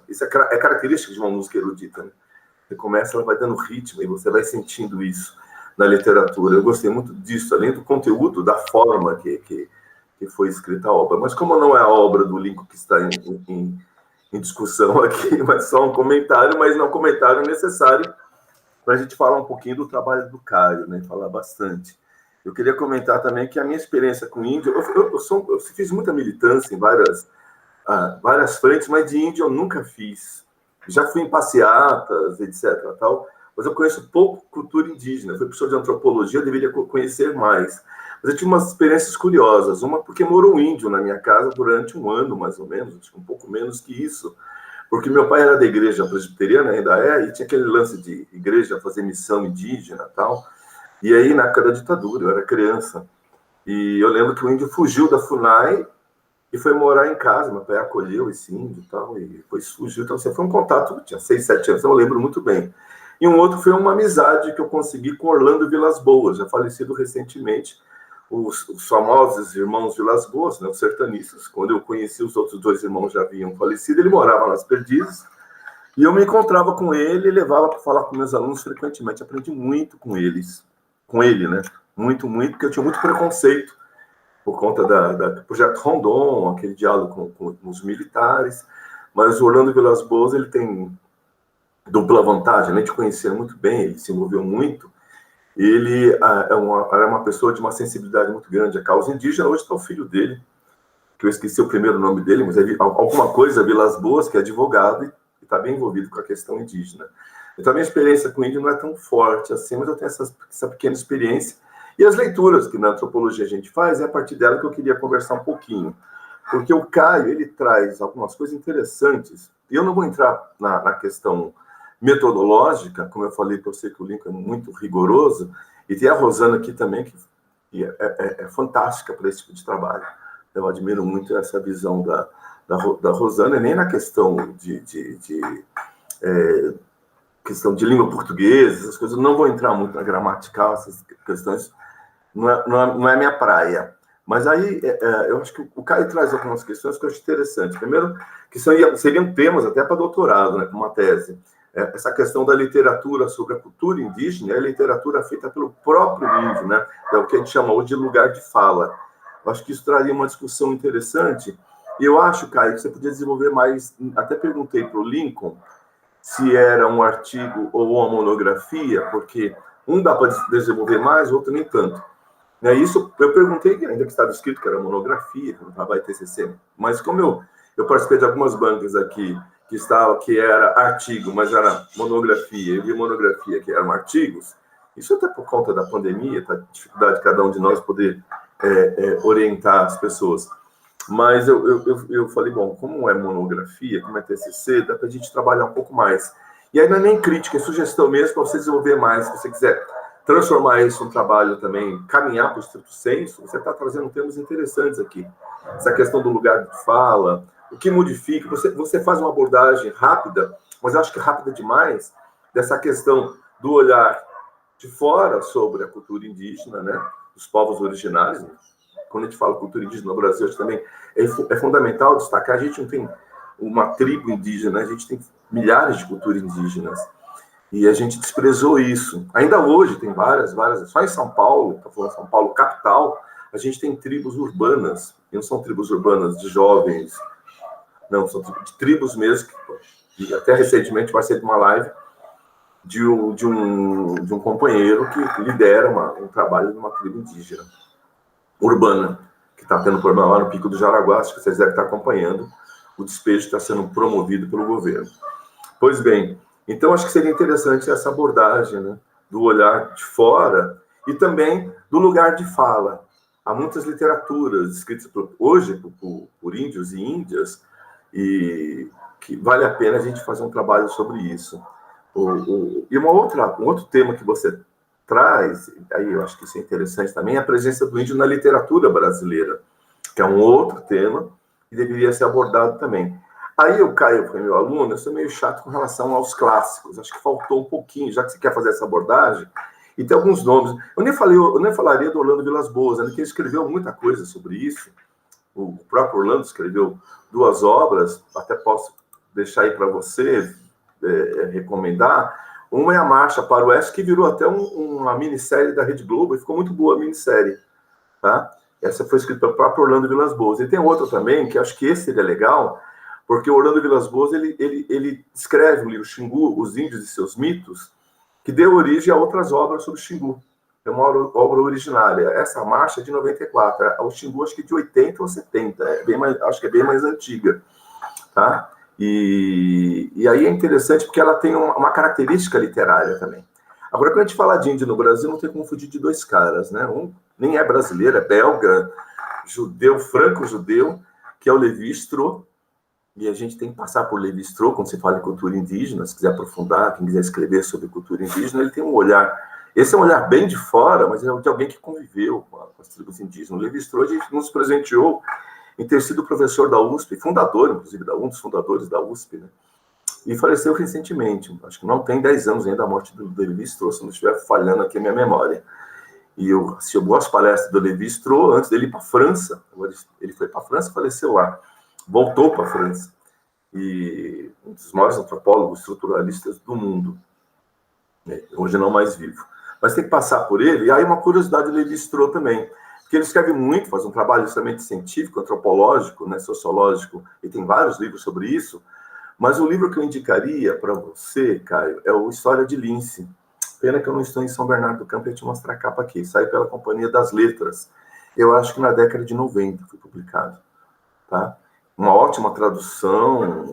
Isso é característica de uma música erudita, né? Você começa, ela vai dando ritmo, e você vai sentindo isso na literatura. Eu gostei muito disso, além do conteúdo, da forma que foi escrita a obra. Mas como não é a obra do Lincoln que está em discussão aqui, mas só um comentário, mas não um comentário necessário para a gente falar um pouquinho do trabalho do Caio, né? Falar bastante. Eu queria comentar também que a minha experiência com índio, eu fiz muita militância em várias frentes, mas de índio eu nunca fiz. Já fui em passeatas, etc. Tal, mas eu conheço pouco cultura indígena. Fui professor de antropologia, eu deveria conhecer mais. Mas eu tive umas experiências curiosas. Uma porque morou um índio na minha casa durante um ano, mais ou menos, acho que um pouco menos que isso. Porque meu pai era da igreja presbiteriana, ainda e tinha aquele lance de igreja fazer missão indígena e tal. E aí, na época da ditadura, eu era criança. E eu lembro que o índio fugiu da FUNAI e foi morar em casa. Meu pai acolheu esse índio e tal, e depois fugiu. Então, assim, foi um contato, tinha 6, 7 anos, então eu lembro muito bem. E um outro foi uma amizade que eu consegui com Orlando Vilas Boas, já falecido recentemente, os famosos irmãos Vilas Boas, né, os sertanistas. Quando eu conheci, os outros 2 irmãos já haviam falecido, ele morava nas Perdizes, e eu me encontrava com ele e levava para falar com meus alunos frequentemente. Aprendi muito com ele, né? Muito, porque eu tinha muito preconceito por conta do projeto Rondon, aquele diálogo com os militares. Mas o Orlando Vilas Boas, ele tem dupla vantagem, além de conhecer muito bem, ele se envolveu muito. Ele é uma pessoa de uma sensibilidade muito grande à causa indígena. Hoje está o filho dele, que eu esqueci o primeiro nome dele, mas é alguma coisa Vilas Boas, que é advogado e está bem envolvido com a questão indígena. Então, a minha experiência com o índio não é tão forte assim, mas eu tenho essa pequena experiência. E as leituras que na antropologia a gente faz, é a partir dela que eu queria conversar um pouquinho. Porque o Caio, ele traz algumas coisas interessantes, e eu não vou entrar na questão metodológica, como eu falei para você que o Lincoln é muito rigoroso, e tem a Rosana aqui também, que é fantástica para esse tipo de trabalho. Eu admiro muito essa visão da Rosana, e nem na questão questão de língua portuguesa, essas coisas, eu não vou entrar muito na gramatical, essas questões, não é minha praia. Mas aí, eu acho que o Caio traz algumas questões que eu acho interessantes. Primeiro, que seriam temas até para doutorado, né, para uma tese. Essa questão da literatura sobre a cultura indígena é a literatura feita pelo próprio índio, né? É o que a gente chama hoje de lugar de fala. Eu acho que isso traria uma discussão interessante. E eu acho, Caio, que você podia desenvolver mais. Até perguntei para o Lincoln se era um artigo ou uma monografia, porque um dá para desenvolver mais, o outro nem tanto. Isso eu perguntei, ainda que estava escrito que era monografia, que não estava em TCC, mas como eu participei de algumas bancas aqui que era artigo, mas era monografia, eu vi monografia que eram artigos, isso até por conta da pandemia, da dificuldade de cada um de nós poder orientar as pessoas. Mas eu falei, bom, como é monografia, como é TCC, dá para a gente trabalhar um pouco mais. E aí não é nem crítica, é sugestão mesmo para você desenvolver mais, se você quiser transformar isso em um trabalho também, caminhar para o estrito senso, você está trazendo temas interessantes aqui. Essa questão do lugar de fala, o que modifica, você faz uma abordagem rápida, mas eu acho que rápida demais, dessa questão do olhar de fora sobre a cultura indígena, né, dos povos originários. Quando a gente fala cultura indígena no Brasil, acho que também é fundamental destacar, a gente não tem uma tribo indígena, a gente tem milhares de culturas indígenas. E a gente desprezou isso. Ainda hoje tem várias. Só em São Paulo, estou falando São Paulo capital, a gente tem tribos urbanas. E não são tribos urbanas de jovens, não, são tribos mesmo. E até recentemente participei de uma live de um companheiro que lidera um trabalho de uma tribo indígena urbana, que está tendo problema lá no Pico do Jaraguá, acho que vocês devem estar acompanhando. O despejo está sendo promovido pelo governo. Pois bem, então, acho que seria interessante essa abordagem, né, do olhar de fora e também do lugar de fala. Há muitas literaturas escritas hoje por índios e índias e que vale a pena a gente fazer um trabalho sobre isso. E um outro tema que você traz, aí eu acho que isso é interessante também, é a presença do índio na literatura brasileira, que é um outro tema que deveria ser abordado também. Aí o Caio foi meu aluno, eu sou meio chato com relação aos clássicos, acho que faltou um pouquinho, já que você quer fazer essa abordagem, e tem alguns nomes. Eu nem falaria do Orlando Vilas Boas, né, que ele escreveu muita coisa sobre isso, o próprio Orlando escreveu 2 obras, até posso deixar aí para você recomendar. Uma é A Marcha para o Oeste, que virou até uma minissérie da Rede Globo, e ficou muito boa a minissérie, tá? Essa foi escrita pelo próprio Orlando Vilas Boas. E tem outra também, que acho que esse seria legal, porque o Orlando Vilas Boas, ele escreve o livro Xingu, Os Índios e Seus Mitos, que deu origem a outras obras sobre o Xingu. É uma obra originária. Essa marcha é de 94, o Xingu acho que é de 80 ou 70, acho que é bem mais antiga. Tá? E aí é interessante porque ela tem uma característica literária também. Agora, quando a gente fala de índio no Brasil, não tem como fugir de 2 caras, né? Um nem é brasileiro, é belga, judeu, franco-judeu, que é o Lévi-Strauss. E a gente tem que passar por Lévi-Strauss quando se fala em cultura indígena. Se quiser aprofundar, quem quiser escrever sobre cultura indígena, ele tem um olhar. Esse é um olhar bem de fora, mas é de alguém que conviveu com as tribos indígenas. O Lévi-Strauss nos presenteou em ter sido professor da USP, fundador, inclusive, um dos fundadores da USP, né? E faleceu recentemente. Acho que não tem 10 anos ainda da morte do Lévi-Strauss, se não estiver falhando aqui a minha memória. e eu assisti algumas palestras do Lévi-Strauss antes dele ir para a França. Ele foi para a França e faleceu lá. Voltou para a França. E um dos maiores antropólogos estruturalistas do mundo. Hoje não mais vivo. Mas tem que passar por ele. E aí uma curiosidade do Lévi-Strauss também. Porque ele escreve muito, faz um trabalho extremamente científico, antropológico, né, sociológico, e tem vários livros sobre isso. Mas o livro que eu indicaria para você, Caio, é o História de Lince. Pena que eu não estou em São Bernardo do Campo e te mostrar a capa aqui. Saiu pela Companhia das Letras. Eu acho que na década de 90 foi publicado. Tá? Uma ótima tradução,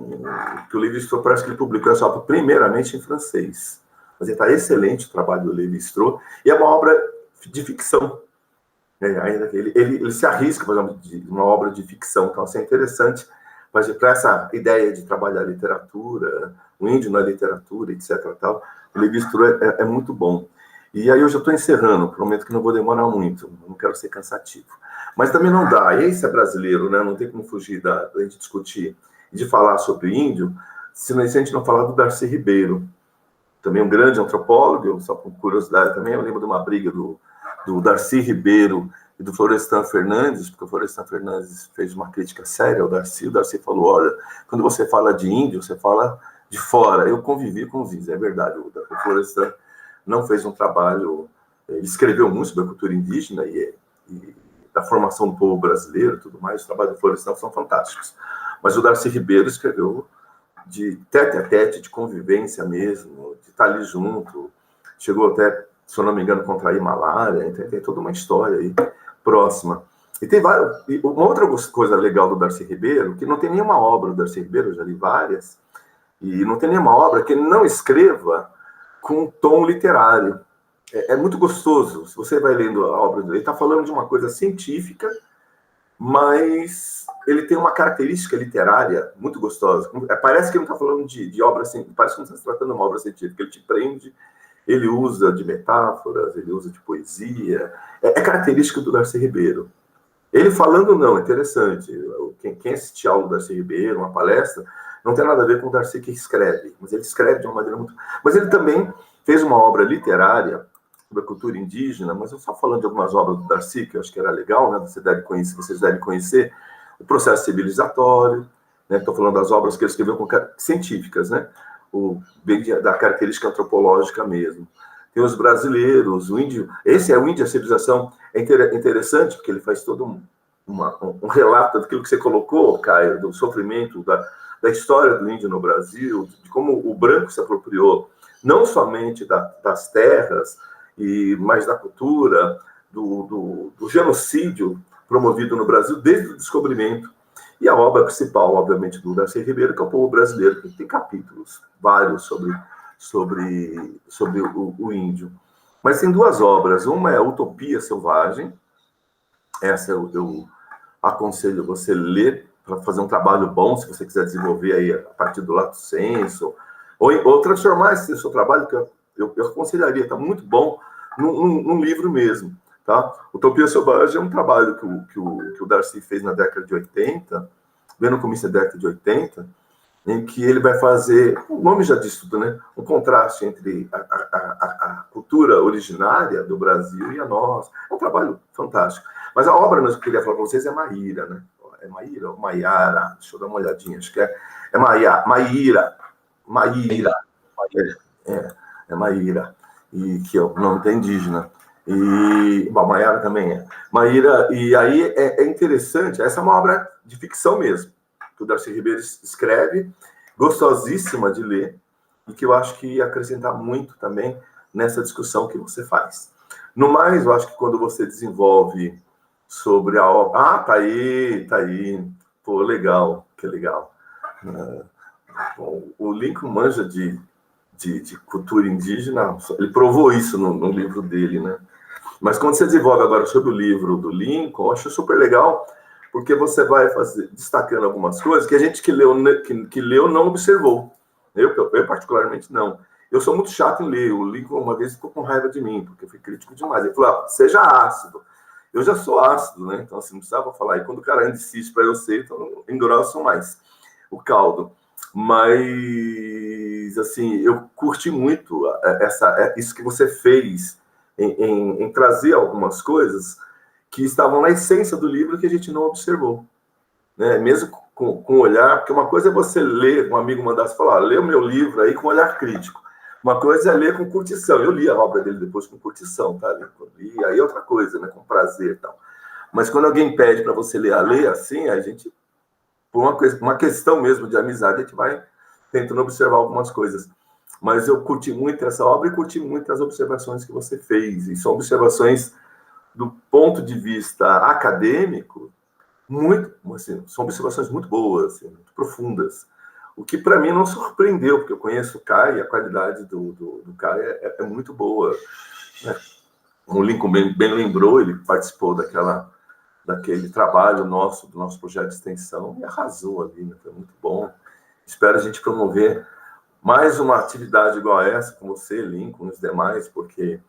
que o Lévi-Strauss parece que ele publicou essa obra primeiramente em francês. Mas está excelente o trabalho do Lévi-Strauss. E é uma obra de ficção. Ainda que ele se arrisca, por exemplo, de uma obra de ficção. Então, assim, é interessante. Mas para essa ideia de trabalhar a literatura, o índio na literatura, etc. Tal, o Lévi-Strauss é muito bom. E aí eu já estou encerrando, prometo que não vou demorar muito, não quero ser cansativo. Mas também não dá, esse é brasileiro, né? Não tem como fugir da gente discutir e de falar sobre índio, se a gente não falar do Darcy Ribeiro, também um grande antropólogo, só por curiosidade também, eu lembro de uma briga do Darcy Ribeiro e do Florestan Fernandes, porque o Florestan Fernandes fez uma crítica séria ao Darcy. O Darcy falou, olha, quando você fala de índio, você fala de fora. Eu convivi com os índios, é verdade. O Florestan não fez um trabalho... Ele escreveu muito sobre a cultura indígena e da formação do povo brasileiro e tudo mais. Os trabalhos do Florestan são fantásticos. Mas o Darcy Ribeiro escreveu de tete a tete, de convivência mesmo, de estar ali junto. Chegou até, se eu não me engano, contrair malária. Tem toda uma história aí próxima. E tem várias... Uma outra coisa legal do Darcy Ribeiro, que não tem nenhuma obra do Darcy Ribeiro, eu já li várias, e não tem nenhuma obra que ele não escreva com um tom literário. É muito gostoso. Se você vai lendo a obra dele, ele está falando de uma coisa científica, mas ele tem uma característica literária muito gostosa. Parece que ele não está falando de obra científica, parece que não está se tratando de uma obra científica. Ele te prende, ele usa de metáforas, ele usa de poesia. É característica do Darcy Ribeiro. Ele falando não, é interessante. Quem assistir aula do Darcy Ribeiro, uma palestra, não tem nada a ver com o Darcy que escreve, mas ele escreve de uma maneira muito... Mas ele também fez uma obra literária sobre a cultura indígena, mas eu só falando de algumas obras do Darcy, que eu acho que era legal, né? Vocês devem conhecer o Processo Civilizatório, né? Estou falando das obras que ele escreveu científicas, né? Da característica antropológica mesmo. Tem os brasileiros, o índio... Esse é o Índio, a Civilização. É interessante, porque ele faz todo um relato daquilo que você colocou, Caio, do sofrimento, da história do índio no Brasil, de como o branco se apropriou, não somente das terras, mas da cultura, do genocídio promovido no Brasil desde o descobrimento. E a obra principal, obviamente, do Darcy Ribeiro, que é o povo brasileiro, que tem capítulos, vários, sobre o índio. Mas tem duas obras. Uma é a Utopia Selvagem. Essa eu aconselho você ler para fazer um trabalho bom, se você quiser desenvolver aí a partir do lato sensu, ou transformar esse seu trabalho, que eu aconselharia, está muito bom, num livro mesmo. Tá? Utopia Selvagem é um trabalho que o Darcy fez na década de 80, bem no começo da década de 80, em que ele vai fazer, o nome já diz tudo, né? Um contraste entre a cultura originária do Brasil e a nossa. É um trabalho fantástico. Mas a obra que eu queria falar para vocês é Maíra, né? É Maíra ou Maiara? Deixa eu dar uma olhadinha, acho que é Maíra. Maíra. É Maíra. E que é o nome da indígena. E bom, Maiara também é. Maíra, e aí é interessante, essa é uma obra de ficção mesmo, que o Darcy Ribeiro escreve, gostosíssima de ler, e que eu acho que ia acrescentar muito também nessa discussão que você faz. No mais, eu acho que quando você desenvolve sobre a obra... Ah, tá aí. Pô, legal, que legal. Bom, o Lincoln manja de cultura indígena, ele provou isso no livro dele, né? Mas quando você desenvolve agora sobre o livro do Lincoln, eu acho super legal, porque você vai destacando algumas coisas que a gente que leu não observou. Eu particularmente não. Eu sou muito chato em ler. O Lincoln uma vez ficou com raiva de mim, porque eu fui crítico demais. Ele falou, seja ácido. Eu já sou ácido, né? Então, assim, não precisava falar. E quando o cara insiste para eu ser, então engrosso mais o caldo. Mas, assim, eu curti muito isso que você fez em trazer algumas coisas que estavam na essência do livro que a gente não observou, né? Mesmo com olhar, porque uma coisa é você ler, um amigo mandasse falar, lê o meu livro aí com olhar crítico. Uma coisa é ler com curtição. Eu li a obra dele depois com curtição, tá? E aí outra coisa, né? Com prazer e tal. Mas quando alguém pede para você ler assim, a gente, por uma questão mesmo de amizade, a gente vai tentando observar algumas coisas. Mas eu curti muito essa obra e curti muito as observações que você fez. E são observações do ponto de vista acadêmico, assim, são observações muito boas, assim, muito profundas. O que, para mim, não surpreendeu, porque eu conheço o Caio e a qualidade do Caio é muito boa, né? O Lincoln bem lembrou, ele participou daquele trabalho do nosso projeto de extensão e arrasou ali, né? Foi muito bom. Espero a gente promover mais uma atividade igual a essa com você, Lincoln, os demais, porque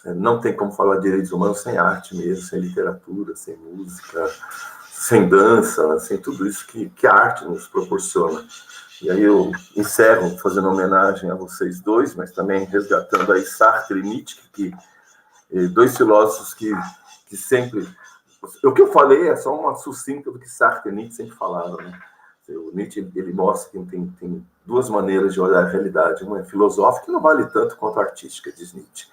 não tem como falar de direitos humanos sem arte mesmo, sem literatura, sem música, sem dança, sem tudo isso que a arte nos proporciona. E aí eu encerro fazendo homenagem a vocês dois, mas também resgatando aí Sartre e Nietzsche, dois filósofos que sempre... O que eu falei é só uma sucinta do que Sartre e Nietzsche sempre falaram, né? O Nietzsche, ele mostra que tem duas maneiras de olhar a realidade. Uma é filosófica, que não vale tanto quanto a artística, diz Nietzsche.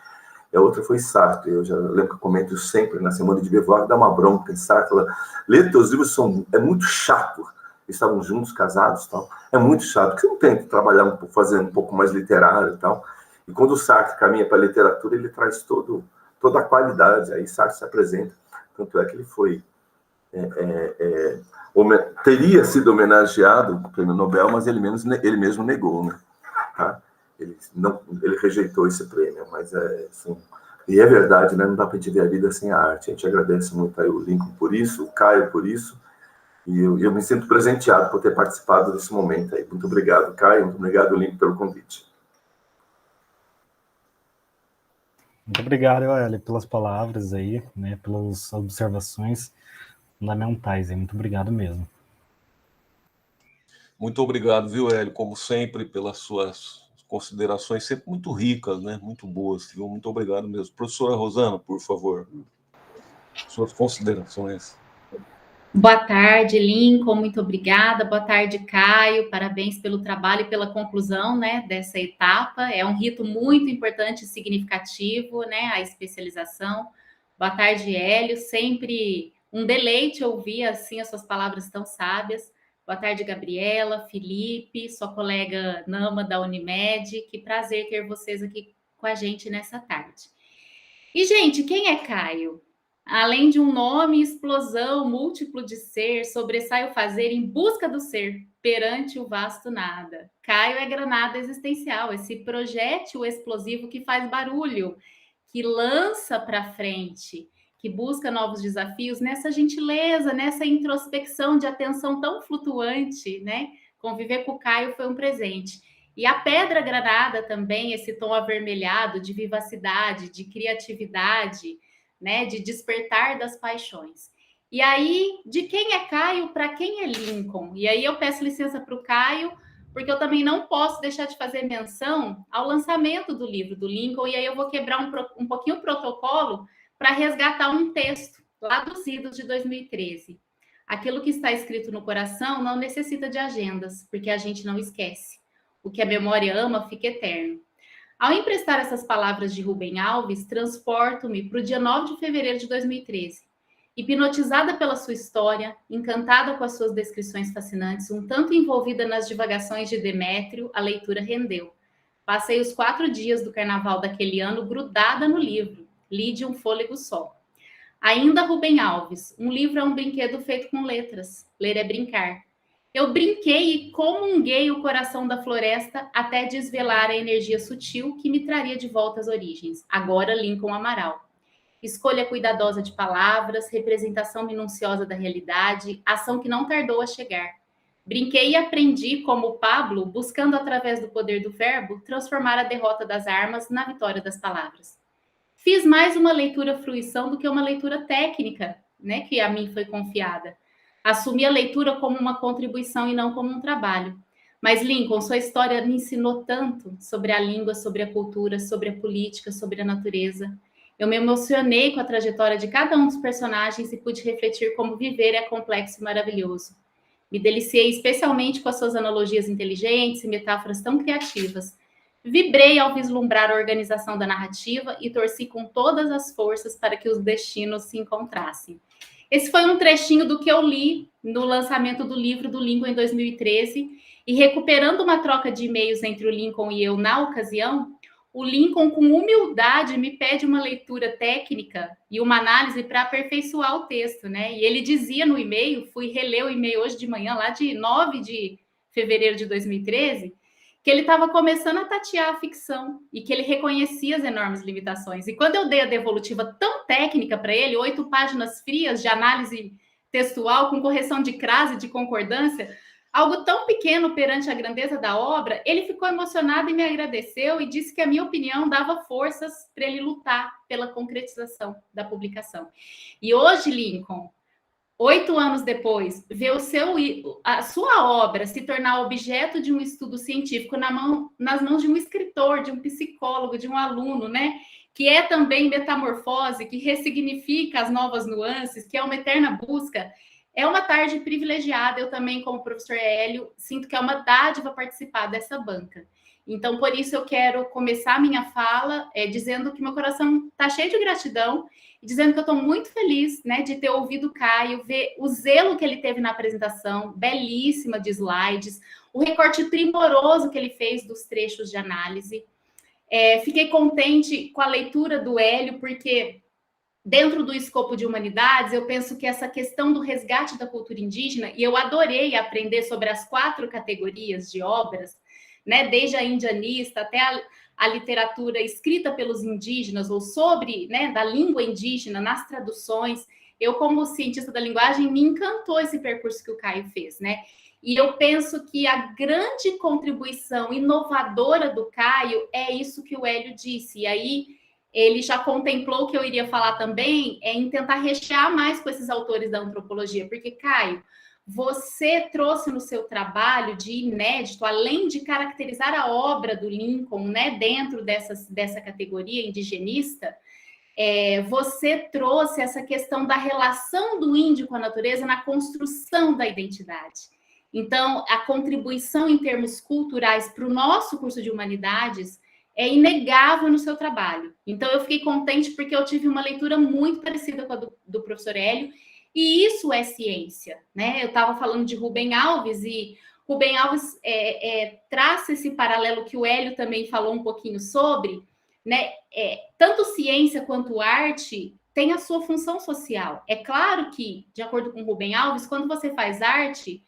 E a outra foi Sartre. Eu já lembro que eu comento sempre na Semana de Beauvoir, dá uma bronca em Sartre. Fala, ler teus livros é muito chato. Eles estavam juntos, casados e tal. É muito chato, porque você não tem que trabalhar, fazer um pouco mais literário e tal. E quando o Sartre caminha para a literatura, ele traz toda a qualidade. Aí Sartre se apresenta. Tanto é que ele foi... teria sido homenageado com o Prêmio Nobel, mas ele mesmo negou, né? Tá? Ele rejeitou esse prêmio, mas assim, e é verdade, né? Não dá para a gente ver a vida sem a arte. A gente agradece muito aí o Lincoln por isso, o Caio por isso, e eu me sinto presenteado por ter participado desse momento aí. Muito obrigado, Caio, muito obrigado, Lincoln, pelo convite. Muito obrigado, Hélio, pelas palavras aí, né, pelas observações fundamentais aí. Muito obrigado mesmo. Muito obrigado, viu, Hélio, como sempre, pelas suas considerações sempre muito ricas, né, muito boas, viu? Muito obrigado mesmo. Professora Rosana, por favor, suas considerações. Boa tarde, Lincoln, muito obrigada. Boa tarde, Caio, parabéns pelo trabalho e pela conclusão, né, dessa etapa. É um rito muito importante e significativo, né, a especialização. Boa tarde, Hélio, sempre um deleite ouvir, assim, as suas palavras tão sábias. Boa tarde, Gabriela, Felipe, sua colega Nama da Unimed. Que prazer ter vocês aqui com a gente nessa tarde. E, gente, quem é Caio? Além de um nome, explosão, múltiplo de ser, sobressai o fazer em busca do ser, perante o vasto nada. Caio é granada existencial, esse projétil explosivo que faz barulho, que lança para frente, que busca novos desafios nessa gentileza, nessa introspecção de atenção tão flutuante, né? Conviver com o Caio foi um presente. E a pedra granada também, esse tom avermelhado de vivacidade, de criatividade, né, de despertar das paixões. E aí, de quem é Caio, para quem é Lincoln? E aí eu peço licença para o Caio, porque eu também não posso deixar de fazer menção ao lançamento do livro do Lincoln, e aí eu vou quebrar um pouquinho o protocolo para resgatar um texto lá dos idos de 2013. Aquilo que está escrito no coração não necessita de agendas, porque a gente não esquece. O que a memória ama fica eterno. Ao emprestar essas palavras de Rubem Alves, transporto-me para o dia 9 de fevereiro de 2013. Hipnotizada pela sua história, encantada com as suas descrições fascinantes, um tanto envolvida nas divagações de Demétrio, a leitura rendeu. Passei os 4 dias do carnaval daquele ano grudada no livro, li de um fôlego só. Ainda Rubem Alves, um livro é um brinquedo feito com letras, ler é brincar. Eu brinquei e comunguei o coração da floresta até desvelar a energia sutil que me traria de volta às origens. Agora Lincoln Amaral. Escolha cuidadosa de palavras, representação minuciosa da realidade, ação que não tardou a chegar. Brinquei e aprendi, como Pablo, buscando através do poder do verbo, transformar a derrota das armas na vitória das palavras. Fiz mais uma leitura fruição do que uma leitura técnica, né, que a mim foi confiada. Assumi a leitura como uma contribuição e não como um trabalho. Mas, Lincoln, sua história me ensinou tanto sobre a língua, sobre a cultura, sobre a política, sobre a natureza. Eu me emocionei com a trajetória de cada um dos personagens e pude refletir como viver é complexo e maravilhoso. Me deliciei especialmente com as suas analogias inteligentes e metáforas tão criativas. Vibrei ao vislumbrar a organização da narrativa e torci com todas as forças para que os destinos se encontrassem. Esse foi um trechinho do que eu li no lançamento do livro do Lincoln em 2013, e recuperando uma troca de e-mails entre o Lincoln e eu na ocasião, o Lincoln, com humildade, me pede uma leitura técnica e uma análise para aperfeiçoar o texto, né? E ele dizia no e-mail, fui reler o e-mail hoje de manhã, lá de 9 de fevereiro de 2013, que ele estava começando a tatear a ficção e que ele reconhecia as enormes limitações. E quando eu dei a devolutiva tão técnica para ele, 8 páginas frias de análise textual com correção de crase, de concordância, algo tão pequeno perante a grandeza da obra, ele ficou emocionado e me agradeceu e disse que a minha opinião dava forças para ele lutar pela concretização da publicação. E hoje, Lincoln, 8 anos depois, ver a sua obra se tornar objeto de um estudo científico nas mãos de um escritor, de um psicólogo, de um aluno, né? Que é também metamorfose, que ressignifica as novas nuances, que é uma eterna busca. É uma tarde privilegiada. Eu também, como professor Hélio, sinto que é uma dádiva participar dessa banca. Então, por isso, eu quero começar a minha fala dizendo que meu coração está cheio de gratidão, e dizendo que eu estou muito feliz, né, de ter ouvido o Caio, ver o zelo que ele teve na apresentação, belíssima de slides, o recorte primoroso que ele fez dos trechos de análise. Fiquei contente com a leitura do Hélio, porque dentro do escopo de humanidades, eu penso que essa questão do resgate da cultura indígena, e eu adorei aprender sobre as 4 categorias de obras, né, desde a indianista até a literatura escrita pelos indígenas, ou sobre, né, da língua indígena, nas traduções. Eu, como cientista da linguagem, me encantou esse percurso que o Caio fez, né? E eu penso que a grande contribuição inovadora do Caio é isso que o Hélio disse, e aí ele já contemplou que eu iria falar também, em tentar rechear mais com esses autores da antropologia, porque, Caio, você trouxe no seu trabalho de inédito, além de caracterizar a obra do Lincoln, né, dentro dessa categoria indigenista, você trouxe essa questão da relação do índio com a natureza na construção da identidade. Então, a contribuição em termos culturais para o nosso curso de humanidades é inegável no seu trabalho. Então, eu fiquei contente porque eu tive uma leitura muito parecida com a do professor Hélio, e isso é ciência, né? Eu estava falando de Rubem Alves, e Rubem Alves traça esse paralelo que o Hélio também falou um pouquinho sobre, né? Tanto ciência quanto arte tem a sua função social. É claro que, de acordo com Rubem Alves, quando você faz arte,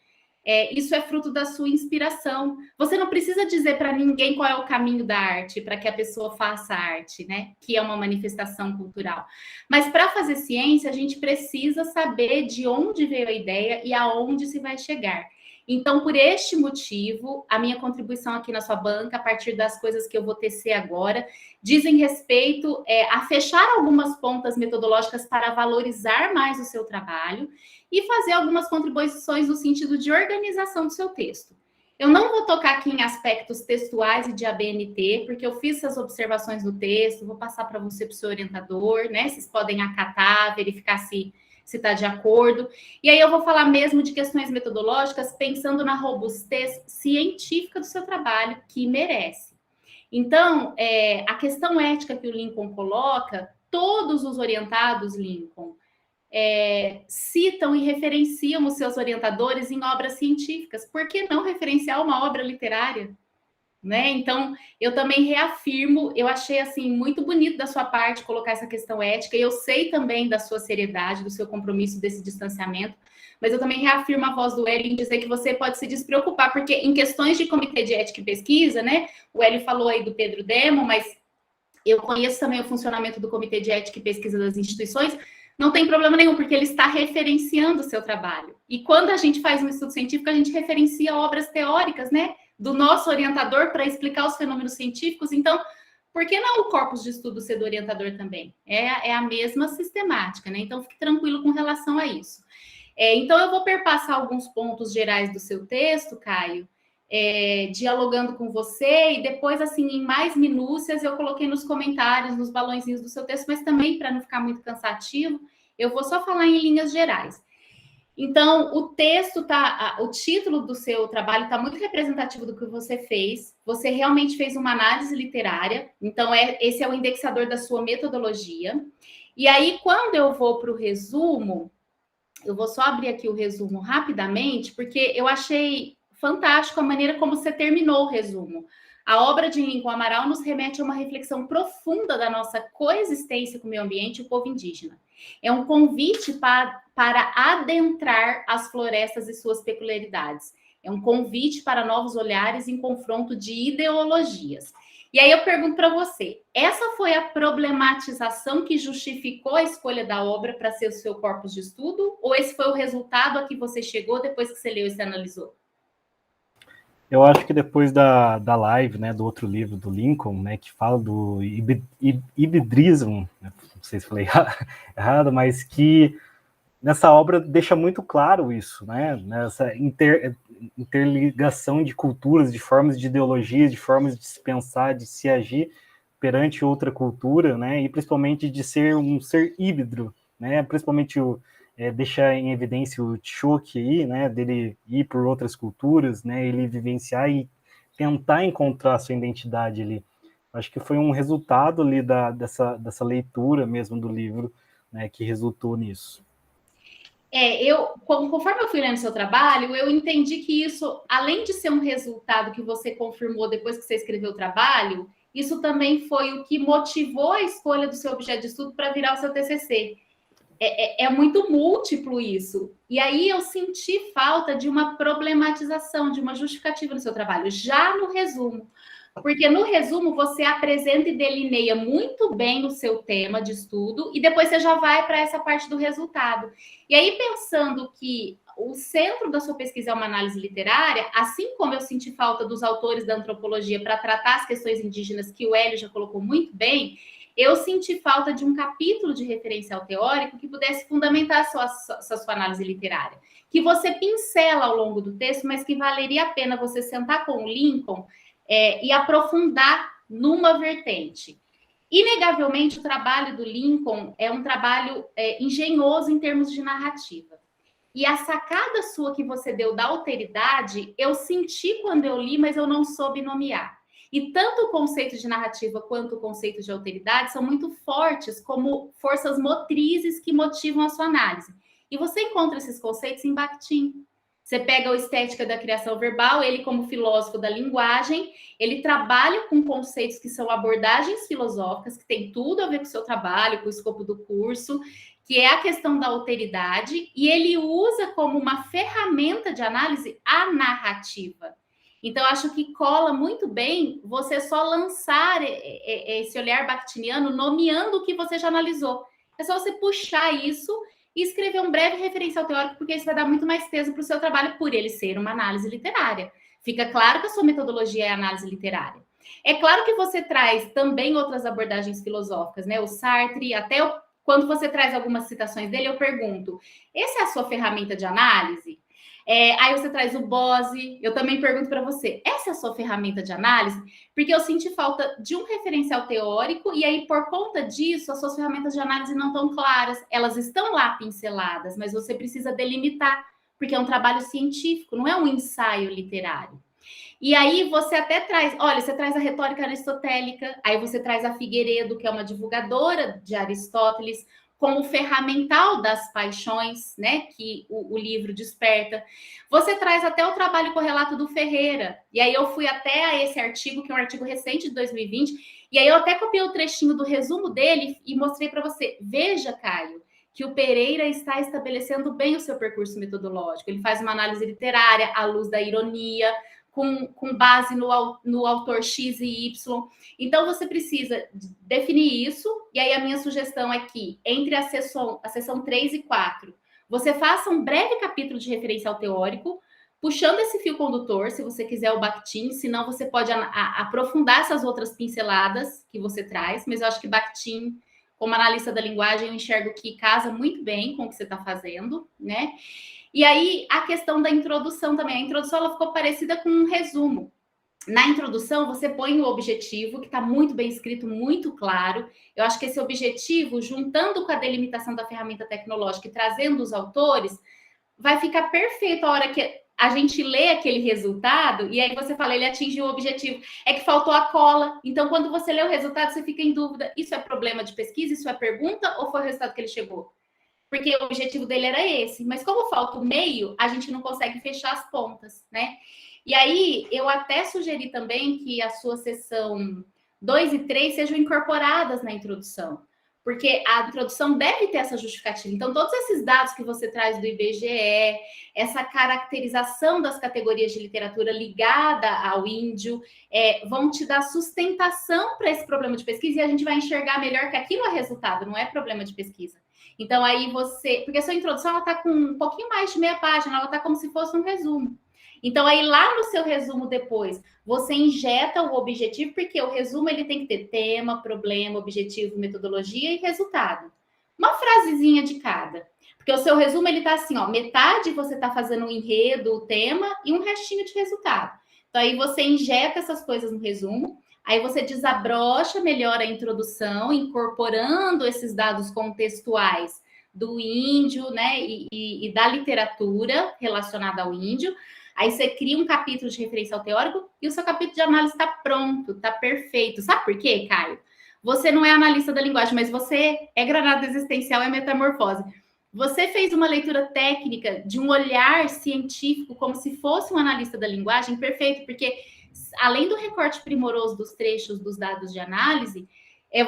isso é fruto da sua inspiração. Você não precisa dizer para ninguém qual é o caminho da arte para que a pessoa faça arte, né? Que é uma manifestação cultural. Mas para fazer ciência, a gente precisa saber de onde veio a ideia e aonde se vai chegar. Então, por este motivo, a minha contribuição aqui na sua banca, a partir das coisas que eu vou tecer agora, dizem respeito a fechar algumas pontas metodológicas para valorizar mais o seu trabalho e fazer algumas contribuições no sentido de organização do seu texto. Eu não vou tocar aqui em aspectos textuais e de ABNT, porque eu fiz essas observações no texto, vou passar para você, para o seu orientador, né? Vocês podem acatar, verificar se está de acordo. E aí eu vou falar mesmo de questões metodológicas, pensando na robustez científica do seu trabalho, que merece. Então, a questão ética que o Lincoln coloca, todos os orientados, Lincoln, citam e referenciam os seus orientadores em obras científicas. Por que não referenciar uma obra literária? Né? Então, eu também reafirmo, eu achei assim muito bonito da sua parte colocar essa questão ética, e eu sei também da sua seriedade, do seu compromisso desse distanciamento, mas eu também reafirmo a voz do Hélio em dizer que você pode se despreocupar, porque em questões de comitê de ética e pesquisa, né? O Hélio falou aí do Pedro Demo, mas eu conheço também o funcionamento do comitê de ética e pesquisa das instituições. Não tem problema nenhum, porque ele está referenciando o seu trabalho. E quando a gente faz um estudo científico, a gente referencia obras teóricas, né? Do nosso orientador para explicar os fenômenos científicos. Então, por que não o corpus de estudo ser do orientador também? É a mesma sistemática, né? Então, fique tranquilo com relação a isso. Então, eu vou perpassar alguns pontos gerais do seu texto, Caio, dialogando com você, e depois, assim, em mais minúcias, eu coloquei nos comentários, nos balõezinhos do seu texto, mas também, para não ficar muito cansativo, eu vou só falar em linhas gerais. Então, o texto o título do seu trabalho está muito representativo do que você fez. Você realmente fez uma análise literária. Então, esse é o indexador da sua metodologia. E aí, quando eu vou para o resumo, eu vou só abrir aqui o resumo rapidamente, porque eu achei fantástico a maneira como você terminou o resumo. A obra de Lincoln Amaral nos remete a uma reflexão profunda da nossa coexistência com o meio ambiente e o povo indígena. É um convite para adentrar as florestas e suas peculiaridades. É um convite para novos olhares em confronto de ideologias. E aí eu pergunto para você, essa foi a problematização que justificou a escolha da obra para ser o seu corpus de estudo? Ou esse foi o resultado a que você chegou depois que você leu e se analisou? Eu acho que depois da live, né, do outro livro do Lincoln, né, que fala do hibridismo, não sei se falei errado, mas que nessa obra deixa muito claro isso, né, nessa interligação de culturas, de formas de ideologias, de formas de se pensar, de se agir perante outra cultura, né, e principalmente de ser um ser híbrido, né, principalmente deixa em evidência o choque aí, né, dele ir por outras culturas, né, ele vivenciar e tentar encontrar a sua identidade ali. Acho que foi um resultado ali dessa leitura mesmo do livro, né, que resultou nisso. Conforme eu fui lendo seu trabalho, eu entendi que isso, além de ser um resultado que você confirmou depois que você escreveu o trabalho, isso também foi o que motivou a escolha do seu objeto de estudo para virar o seu TCC. É muito múltiplo isso. E aí eu senti falta de uma problematização, de uma justificativa no seu trabalho, já no resumo. Porque no resumo você apresenta e delineia muito bem o seu tema de estudo e depois você já vai para essa parte do resultado. E aí, pensando que o centro da sua pesquisa é uma análise literária, assim como eu senti falta dos autores da antropologia para tratar as questões indígenas, que o Hélio já colocou muito bem, eu senti falta de um capítulo de referencial teórico que pudesse fundamentar a sua análise literária, que você pincela ao longo do texto, mas que valeria a pena você sentar com o Lincoln e aprofundar numa vertente. Inegavelmente, o trabalho do Lincoln é um trabalho engenhoso em termos de narrativa. E a sacada sua que você deu da alteridade, eu senti quando eu li, mas eu não soube nomear. E tanto o conceito de narrativa quanto o conceito de alteridade são muito fortes como forças motrizes que motivam a sua análise. E você encontra esses conceitos em Bakhtin. Você pega a estética da criação verbal, ele como filósofo da linguagem, ele trabalha com conceitos que são abordagens filosóficas, que tem tudo a ver com o seu trabalho, com o escopo do curso, que é a questão da alteridade, e ele usa como uma ferramenta de análise a narrativa. Então, acho que cola muito bem você só lançar esse olhar bakhtiniano nomeando o que você já analisou. É só você puxar isso e escrever um breve referencial teórico, porque isso vai dar muito mais peso para o seu trabalho, por ele ser uma análise literária. Fica claro que a sua metodologia é análise literária. É claro que você traz também outras abordagens filosóficas, né? O Sartre, quando você traz algumas citações dele, eu pergunto, essa é a sua ferramenta de análise? Aí você traz o Bose, eu também pergunto para você, essa é a sua ferramenta de análise? Porque eu senti falta de um referencial teórico, e aí, por conta disso, as suas ferramentas de análise não estão claras, elas estão lá pinceladas, mas você precisa delimitar, porque é um trabalho científico, não é um ensaio literário. E aí você até traz, olha, você traz a retórica aristotélica, aí você traz a Figueiredo, que é uma divulgadora de Aristóteles, como ferramental das paixões, né, que o livro desperta. Você traz até o trabalho correlato do Ferreira, e aí eu fui até a esse artigo, que é um artigo recente de 2020, e aí eu até copiei o trechinho do resumo dele e mostrei para você. Veja, Caio, que o Pereira está estabelecendo bem o seu percurso metodológico. Ele faz uma análise literária à luz da ironia, com base no autor X e Y. Então, você precisa definir isso, e aí a minha sugestão é que, entre a sessão 3 e 4, você faça um breve capítulo de referencial teórico, puxando esse fio condutor, se você quiser o Bakhtin, senão você pode aprofundar essas outras pinceladas que você traz, mas eu acho que Bakhtin, como analista da linguagem, eu enxergo que casa muito bem com o que você está fazendo, né? E aí, a questão da introdução também. A introdução ela ficou parecida com um resumo. Na introdução, você põe o objetivo, que está muito bem escrito, muito claro. Eu acho que esse objetivo, juntando com a delimitação da ferramenta tecnológica e trazendo os autores, vai ficar perfeito a hora que a gente lê aquele resultado, e aí você fala, ele atingiu o objetivo. É que faltou a cola. Então, quando você lê o resultado, você fica em dúvida. Isso é problema de pesquisa? Isso é pergunta? Ou foi o resultado que ele chegou? Porque o objetivo dele era esse. Mas como falta o meio, a gente não consegue fechar as pontas, né? E aí, eu até sugeri também que a sua sessão 2 e 3 sejam incorporadas na introdução. Porque a introdução deve ter essa justificativa. Então, todos esses dados que você traz do IBGE, essa caracterização das categorias de literatura ligada ao índio, vão te dar sustentação para esse problema de pesquisa e a gente vai enxergar melhor que aquilo é resultado, não é problema de pesquisa. Então, aí você... Porque a sua introdução, ela está com um pouquinho mais de meia página, ela está como se fosse um resumo. Então, aí lá no seu resumo depois, você injeta o objetivo, porque o resumo ele tem que ter tema, problema, objetivo, metodologia e resultado. Uma frasezinha de cada. Porque o seu resumo, ele tá assim, ó, metade você tá fazendo um enredo, o tema, e um restinho de resultado. Então, aí você injeta essas coisas no resumo, aí você desabrocha melhor a introdução, incorporando esses dados contextuais do índio, né, e da literatura relacionada ao índio. Aí você cria um capítulo de referencial teórico e o seu capítulo de análise está pronto, está perfeito. Sabe por quê, Caio? Você não é analista da linguagem, mas você é granada existencial, é metamorfose. Você fez uma leitura técnica de um olhar científico como se fosse um analista da linguagem, perfeito, porque além do recorte primoroso dos trechos dos dados de análise,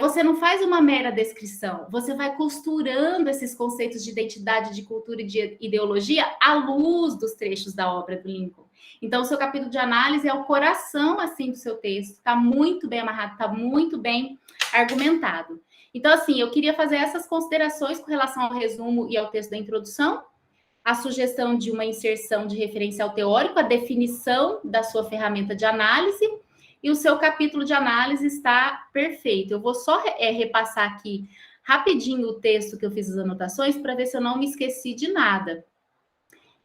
você não faz uma mera descrição, você vai costurando esses conceitos de identidade, de cultura e de ideologia à luz dos trechos da obra do Lincoln. Então, o seu capítulo de análise é o coração, assim, do seu texto, está muito bem amarrado, está muito bem argumentado. Então, assim, eu queria fazer essas considerações com relação ao resumo e ao texto da introdução, a sugestão de uma inserção de referencial teórico, a definição da sua ferramenta de análise, e o seu capítulo de análise está perfeito. Eu vou só repassar aqui rapidinho o texto que eu fiz as anotações para ver se eu não me esqueci de nada.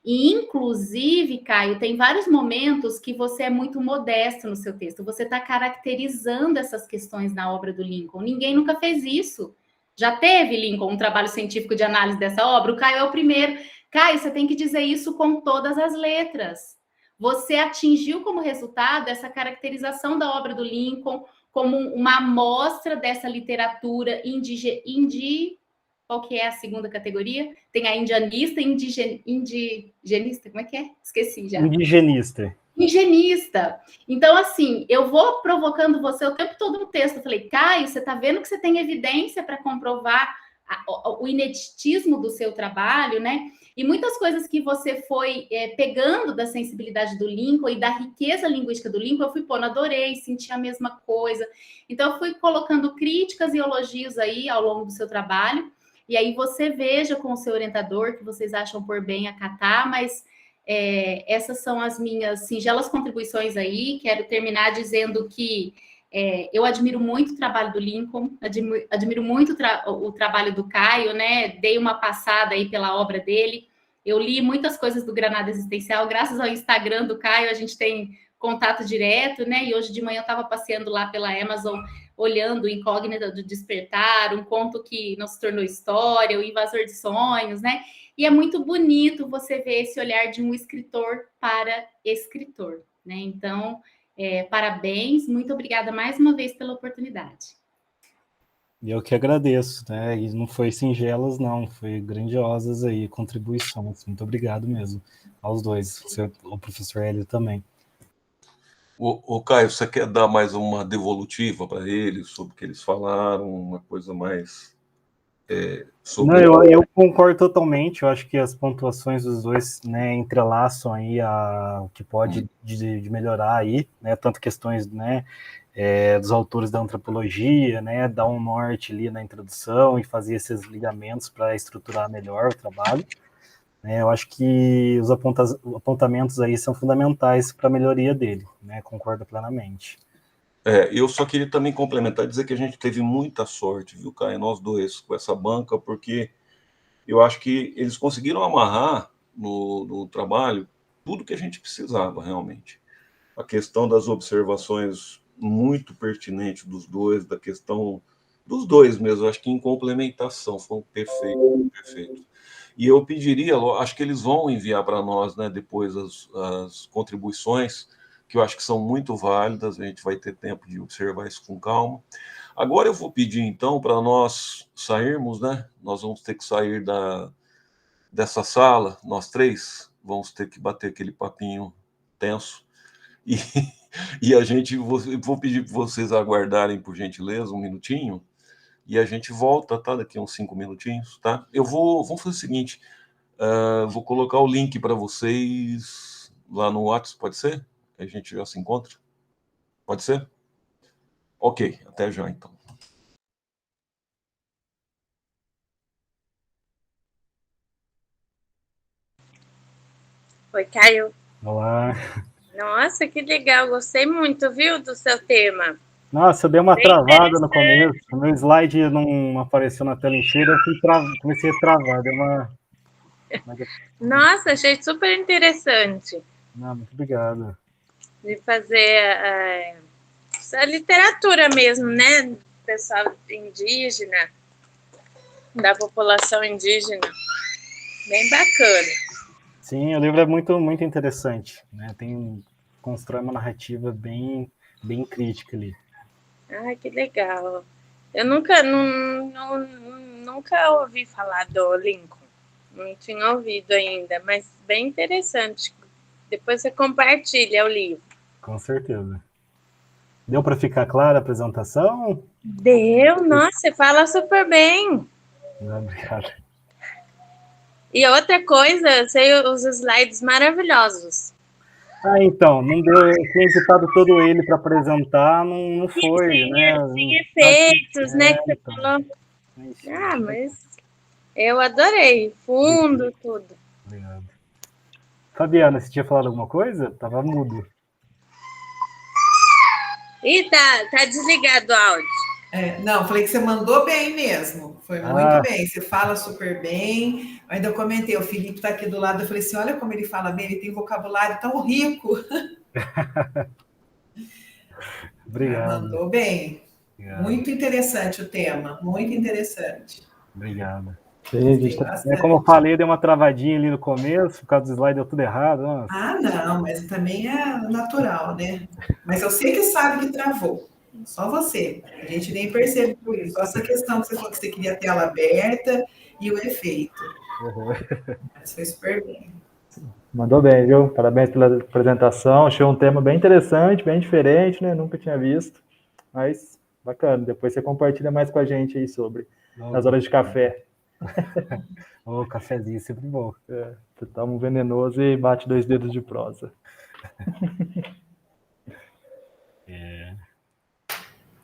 E, inclusive, Caio, tem vários momentos que você é muito modesto no seu texto. Você está caracterizando essas questões na obra do Lincoln. Ninguém nunca fez isso. Já teve, Lincoln, um trabalho científico de análise dessa obra? O Caio é o primeiro. Caio, você tem que dizer isso com todas as letras. Você atingiu como resultado essa caracterização da obra do Lincoln como uma amostra dessa literatura qual que é a segunda categoria? Tem a indianista e indigenista, como é que é? Esqueci já. Indigenista. Então, assim, eu vou provocando você o tempo todo no texto. Eu falei, Caio, você está vendo que você tem evidência para comprovar o ineditismo do seu trabalho, né? E muitas coisas que você foi pegando da sensibilidade do Lincoln e da riqueza linguística do Lincoln, eu fui pondo, adorei, senti a mesma coisa. Então, eu fui colocando críticas e elogios aí ao longo do seu trabalho, e aí você veja com o seu orientador que vocês acham por bem acatar, mas essas são as minhas singelas contribuições aí. Quero terminar dizendo que eu admiro muito o trabalho do Lincoln, admiro muito o trabalho do Caio, né? Dei uma passada aí pela obra dele. Eu li muitas coisas do Granada Existencial, graças ao Instagram do Caio, a gente tem contato direto, né? E hoje de manhã eu estava passeando lá pela Amazon, olhando o Incógnita do Despertar, um conto que não se tornou história, o Invasor de Sonhos, né? E é muito bonito você ver esse olhar de um escritor para escritor, né? Então, parabéns, muito obrigada mais uma vez pela oportunidade. Eu que agradeço, né? E não foi singelas, não, foi grandiosas aí, contribuições. Muito obrigado mesmo aos dois, o professor Hélio também. O Caio, você quer dar mais uma devolutiva para eles sobre o que eles falaram, uma coisa mais sobre... Não, eu concordo totalmente. Eu acho que as pontuações dos dois, né, entrelaçam aí o que pode de melhorar aí, né, tanto questões, né, dos autores da antropologia, né, dar um norte ali na introdução e fazer esses ligamentos para estruturar melhor o trabalho. Eu acho que os apontamentos aí são fundamentais para a melhoria dele, né? Concordo plenamente. Eu só queria também complementar e dizer que a gente teve muita sorte, viu, Caio, nós dois, com essa banca, porque eu acho que eles conseguiram amarrar no trabalho tudo que a gente precisava, realmente. A questão das observações muito pertinentes dos dois, da questão dos dois mesmo, acho que em complementação, foi um perfeito, perfeito. E eu pediria, acho que eles vão enviar para nós, né, depois as contribuições, que eu acho que são muito válidas, a gente vai ter tempo de observar isso com calma. Agora eu vou pedir, então, para nós sairmos, né? Nós vamos ter que sair dessa sala, nós três, vamos ter que bater aquele papinho tenso. E, e a gente, vou pedir para vocês aguardarem, por gentileza, um minutinho, e a gente volta, tá? Daqui a uns 5 minutinhos, tá? Vamos fazer o seguinte, vou colocar o link para vocês lá no WhatsApp, pode ser? A gente já se encontra? Pode ser? Ok, até já, então. Oi, Caio. Olá. Nossa, que legal. Gostei muito, viu, do seu tema. Nossa, eu dei uma Bem travada no começo. O meu slide não apareceu na tela inteira. Eu comecei a travar. Deu uma... Nossa, achei super interessante Não, muito obrigado. de fazer a literatura mesmo, né? Pessoal indígena, da população indígena. Bem bacana. Sim, o livro é muito, muito interessante, né? Constrói uma narrativa bem crítica ali. Ah, que legal. Eu nunca ouvi falar do Lincoln. Não tinha ouvido ainda, mas bem interessante. Depois você compartilha o livro. Com certeza. Deu para ficar clara a apresentação? Deu, nossa, você fala super bem. Obrigado. E outra coisa, eu sei os slides maravilhosos. Então, não deu, eu tinha editado todo ele para apresentar, não foi, sim, né? Tem efeitos, né, que você então. falou. Ah, mas eu adorei, fundo, tudo. Obrigado. Fabiana, você tinha falado alguma coisa? Tava mudo. Ih, tá desligado o áudio. Não, falei que você mandou bem mesmo. Foi muito bem. Você fala super bem. Ainda eu comentei, o Felipe está aqui do lado. Eu falei assim: olha como ele fala bem, ele tem vocabulário tão rico. Obrigado. Mandou bem. Obrigado. Muito interessante o tema, muito interessante. Obrigado. Como eu falei, deu uma travadinha ali no começo, por causa do slide deu tudo errado. Nossa. Ah, não, mas também é natural, né? Mas eu sei que sabe que travou. Só você. A gente nem percebe por isso. Só essa questão que você falou que você queria a tela aberta e o efeito. Mas foi super bem. Mandou bem, viu? Parabéns pela apresentação. Achei um tema bem interessante, bem diferente, né? Nunca tinha visto. Mas bacana. Depois você compartilha mais com a gente aí sobre nas horas de café. Cafezinho sempre bom. Você toma um venenoso e bate 2 dedos de prosa.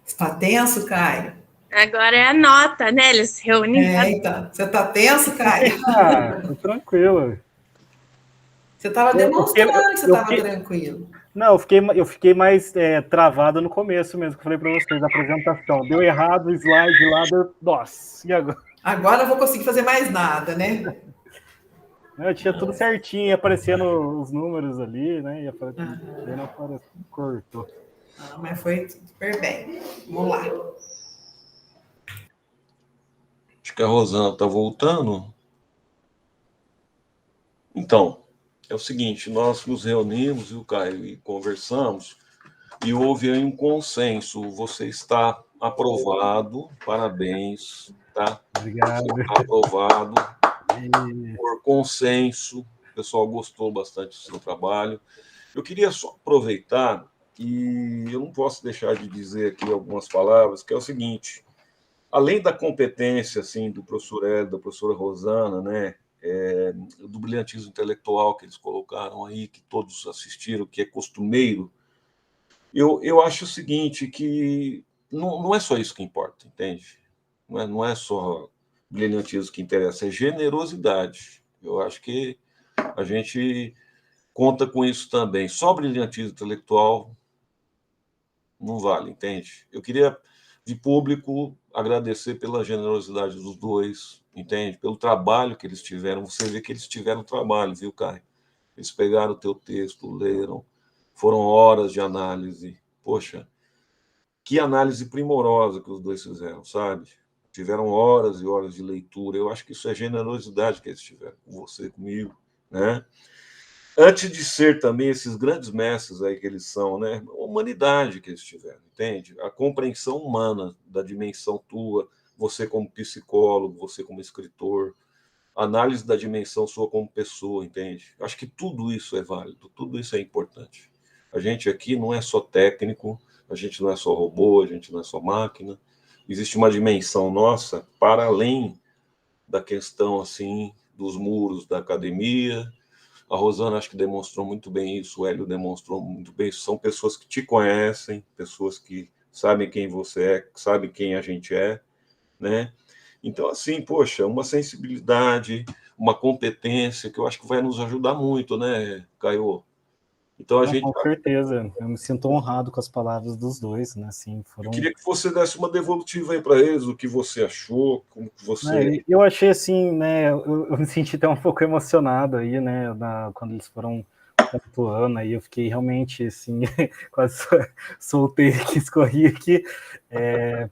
Está tenso, Caio? Agora é a nota, né? Eles se reúnem. Então. Você está tenso, Caio? Tô tranquilo. Você estava demonstrando que você estava tranquilo. Não, eu fiquei mais travado no começo mesmo, que eu falei para vocês, a apresentação. Deu errado o slide lá, nossa, e agora? Agora eu vou conseguir fazer mais nada, né? Eu tinha tudo certinho, aparecendo os números ali, né? E cortou. Mas foi super bem. Vamos lá. Acho que a Rosana está voltando. Então, é o seguinte, nós nos reunimos, viu, Caio, e conversamos, e houve aí um consenso. Você está aprovado, parabéns, tá? Obrigado. Você está aprovado por consenso, o pessoal gostou bastante do seu trabalho. Eu queria só aproveitar, e eu não posso deixar de dizer aqui algumas palavras, que é o seguinte, além da competência assim, do professor Hélio, da professora Rosana, né, do brilhantismo intelectual que eles colocaram aí, que todos assistiram, que é costumeiro, eu acho o seguinte, que não é só isso que importa, entende? Não é só brilhantismo que interessa, é generosidade. Eu acho que a gente conta com isso também. Só brilhantismo intelectual não vale, entende? Eu queria, de público, agradecer pela generosidade dos dois entende? Pelo trabalho que eles tiveram. Você vê que eles tiveram trabalho, viu, Caio? Eles pegaram o teu texto, leram, foram horas de análise. Poxa, que análise primorosa que os dois fizeram, sabe? Tiveram horas e horas de leitura. Eu acho que isso é generosidade que eles tiveram com você, comigo, né? Antes de ser também esses grandes mestres aí que eles são, né? A humanidade que eles tiveram, entende? A compreensão humana da dimensão tua, você como psicólogo, você como escritor, análise da dimensão sua como pessoa, entende? Acho que tudo isso é válido, tudo isso é importante. A gente aqui não é só técnico, a gente não é só robô, a gente não é só máquina. Existe uma dimensão nossa para além da questão assim dos muros da academia. A Rosana acho que demonstrou muito bem isso, o Hélio demonstrou muito bem isso. São pessoas que te conhecem, pessoas que sabem quem você é, sabem quem a gente é, né? Então, assim, poxa, uma sensibilidade, uma competência que eu acho que vai nos ajudar muito, né, Caio? Então, Com certeza, eu me sinto honrado com as palavras dos dois, né? Assim, Eu queria que você desse uma devolutiva aí para eles, o que você achou, como que você... Eu achei assim, né? Eu me senti até um pouco emocionado aí, né? Quando eles foram pontuando, aí eu fiquei realmente assim, quase soltei aqui, escorri aqui,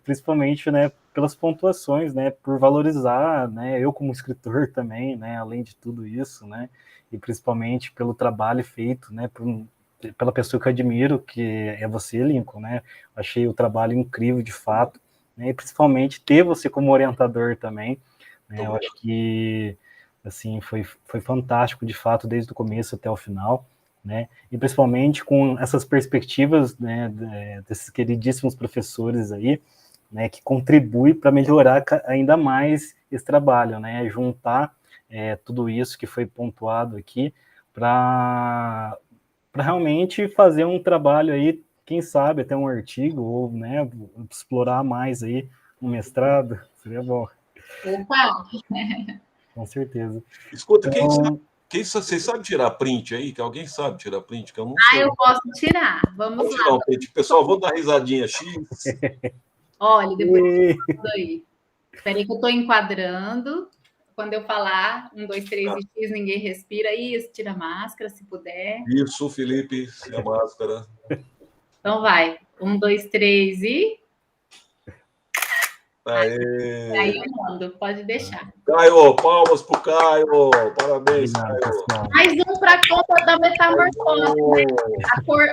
principalmente, né? Pelas pontuações, né? Por valorizar, né? Eu como escritor também, né? Além de tudo isso, né? E principalmente pelo trabalho feito, né? Pela pessoa que eu admiro, que é você, Lincoln, né? Achei o trabalho incrível, de fato, né? E principalmente ter você como orientador também, né? Eu acho que assim foi fantástico, de fato, desde o começo até o final, né? E principalmente com essas perspectivas, né? Desses queridíssimos professores aí, né? Que contribuem para melhorar ainda mais esse trabalho, né? Juntar tudo isso que foi pontuado aqui para realmente fazer um trabalho aí, quem sabe até um artigo, ou, né, explorar mais aí um mestrado, seria bom. Opa! Com certeza. Escuta, você sabe tirar print aí? Que alguém sabe tirar print? Que eu não sei. Eu posso tirar. Vamos lá. Tirar um print. Pessoal, vou dar risadinha X. Olha, depois aí. Espera aí que eu estou enquadrando. Quando eu falar 1, 2, 3 e X, ninguém respira. Isso, tira a máscara, se puder. Isso, Felipe, a máscara. Então vai. 1, 2, 3 e... Aê. Aí eu mando, pode deixar. Caio, palmas pro Caio. Parabéns, Obrigado, Caio. pessoal. Mais um para a conta da metamorfose, né?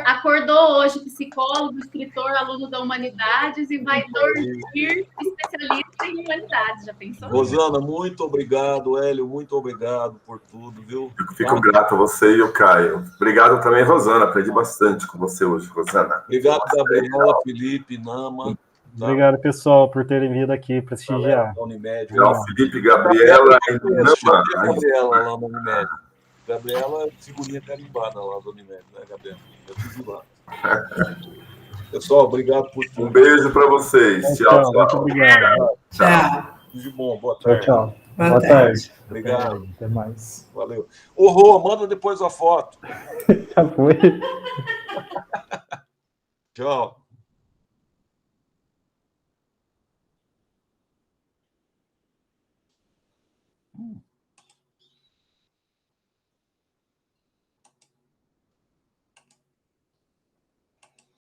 Acordou hoje psicólogo, escritor, aluno da Humanidades e vai dormir especialista em Humanidades. Já pensou? Rosana, muito obrigado. Hélio, muito obrigado por tudo, viu? Eu fico grato a você e o Caio. Obrigado também, Rosana. Aprendi bastante com você hoje, Rosana. Obrigado, Gabriela, Felipe, Nama. Tá? Obrigado, pessoal, por terem vindo aqui prestigiar. Felipe, Gabriela e Nama. Gabriela lá no Unimed. Gabriela é figurinha carimbada lá do Unimed, né, Gabriela? Eu tive lá. Pessoal, obrigado por tudo. Um beijo para vocês. Tchau. Muito obrigado. Tchau. Tudo de bom. Boa tarde. Tchau. Boa tarde. Obrigado. Até mais. Valeu. Ô, Rô, manda depois a foto. Já foi. Tchau.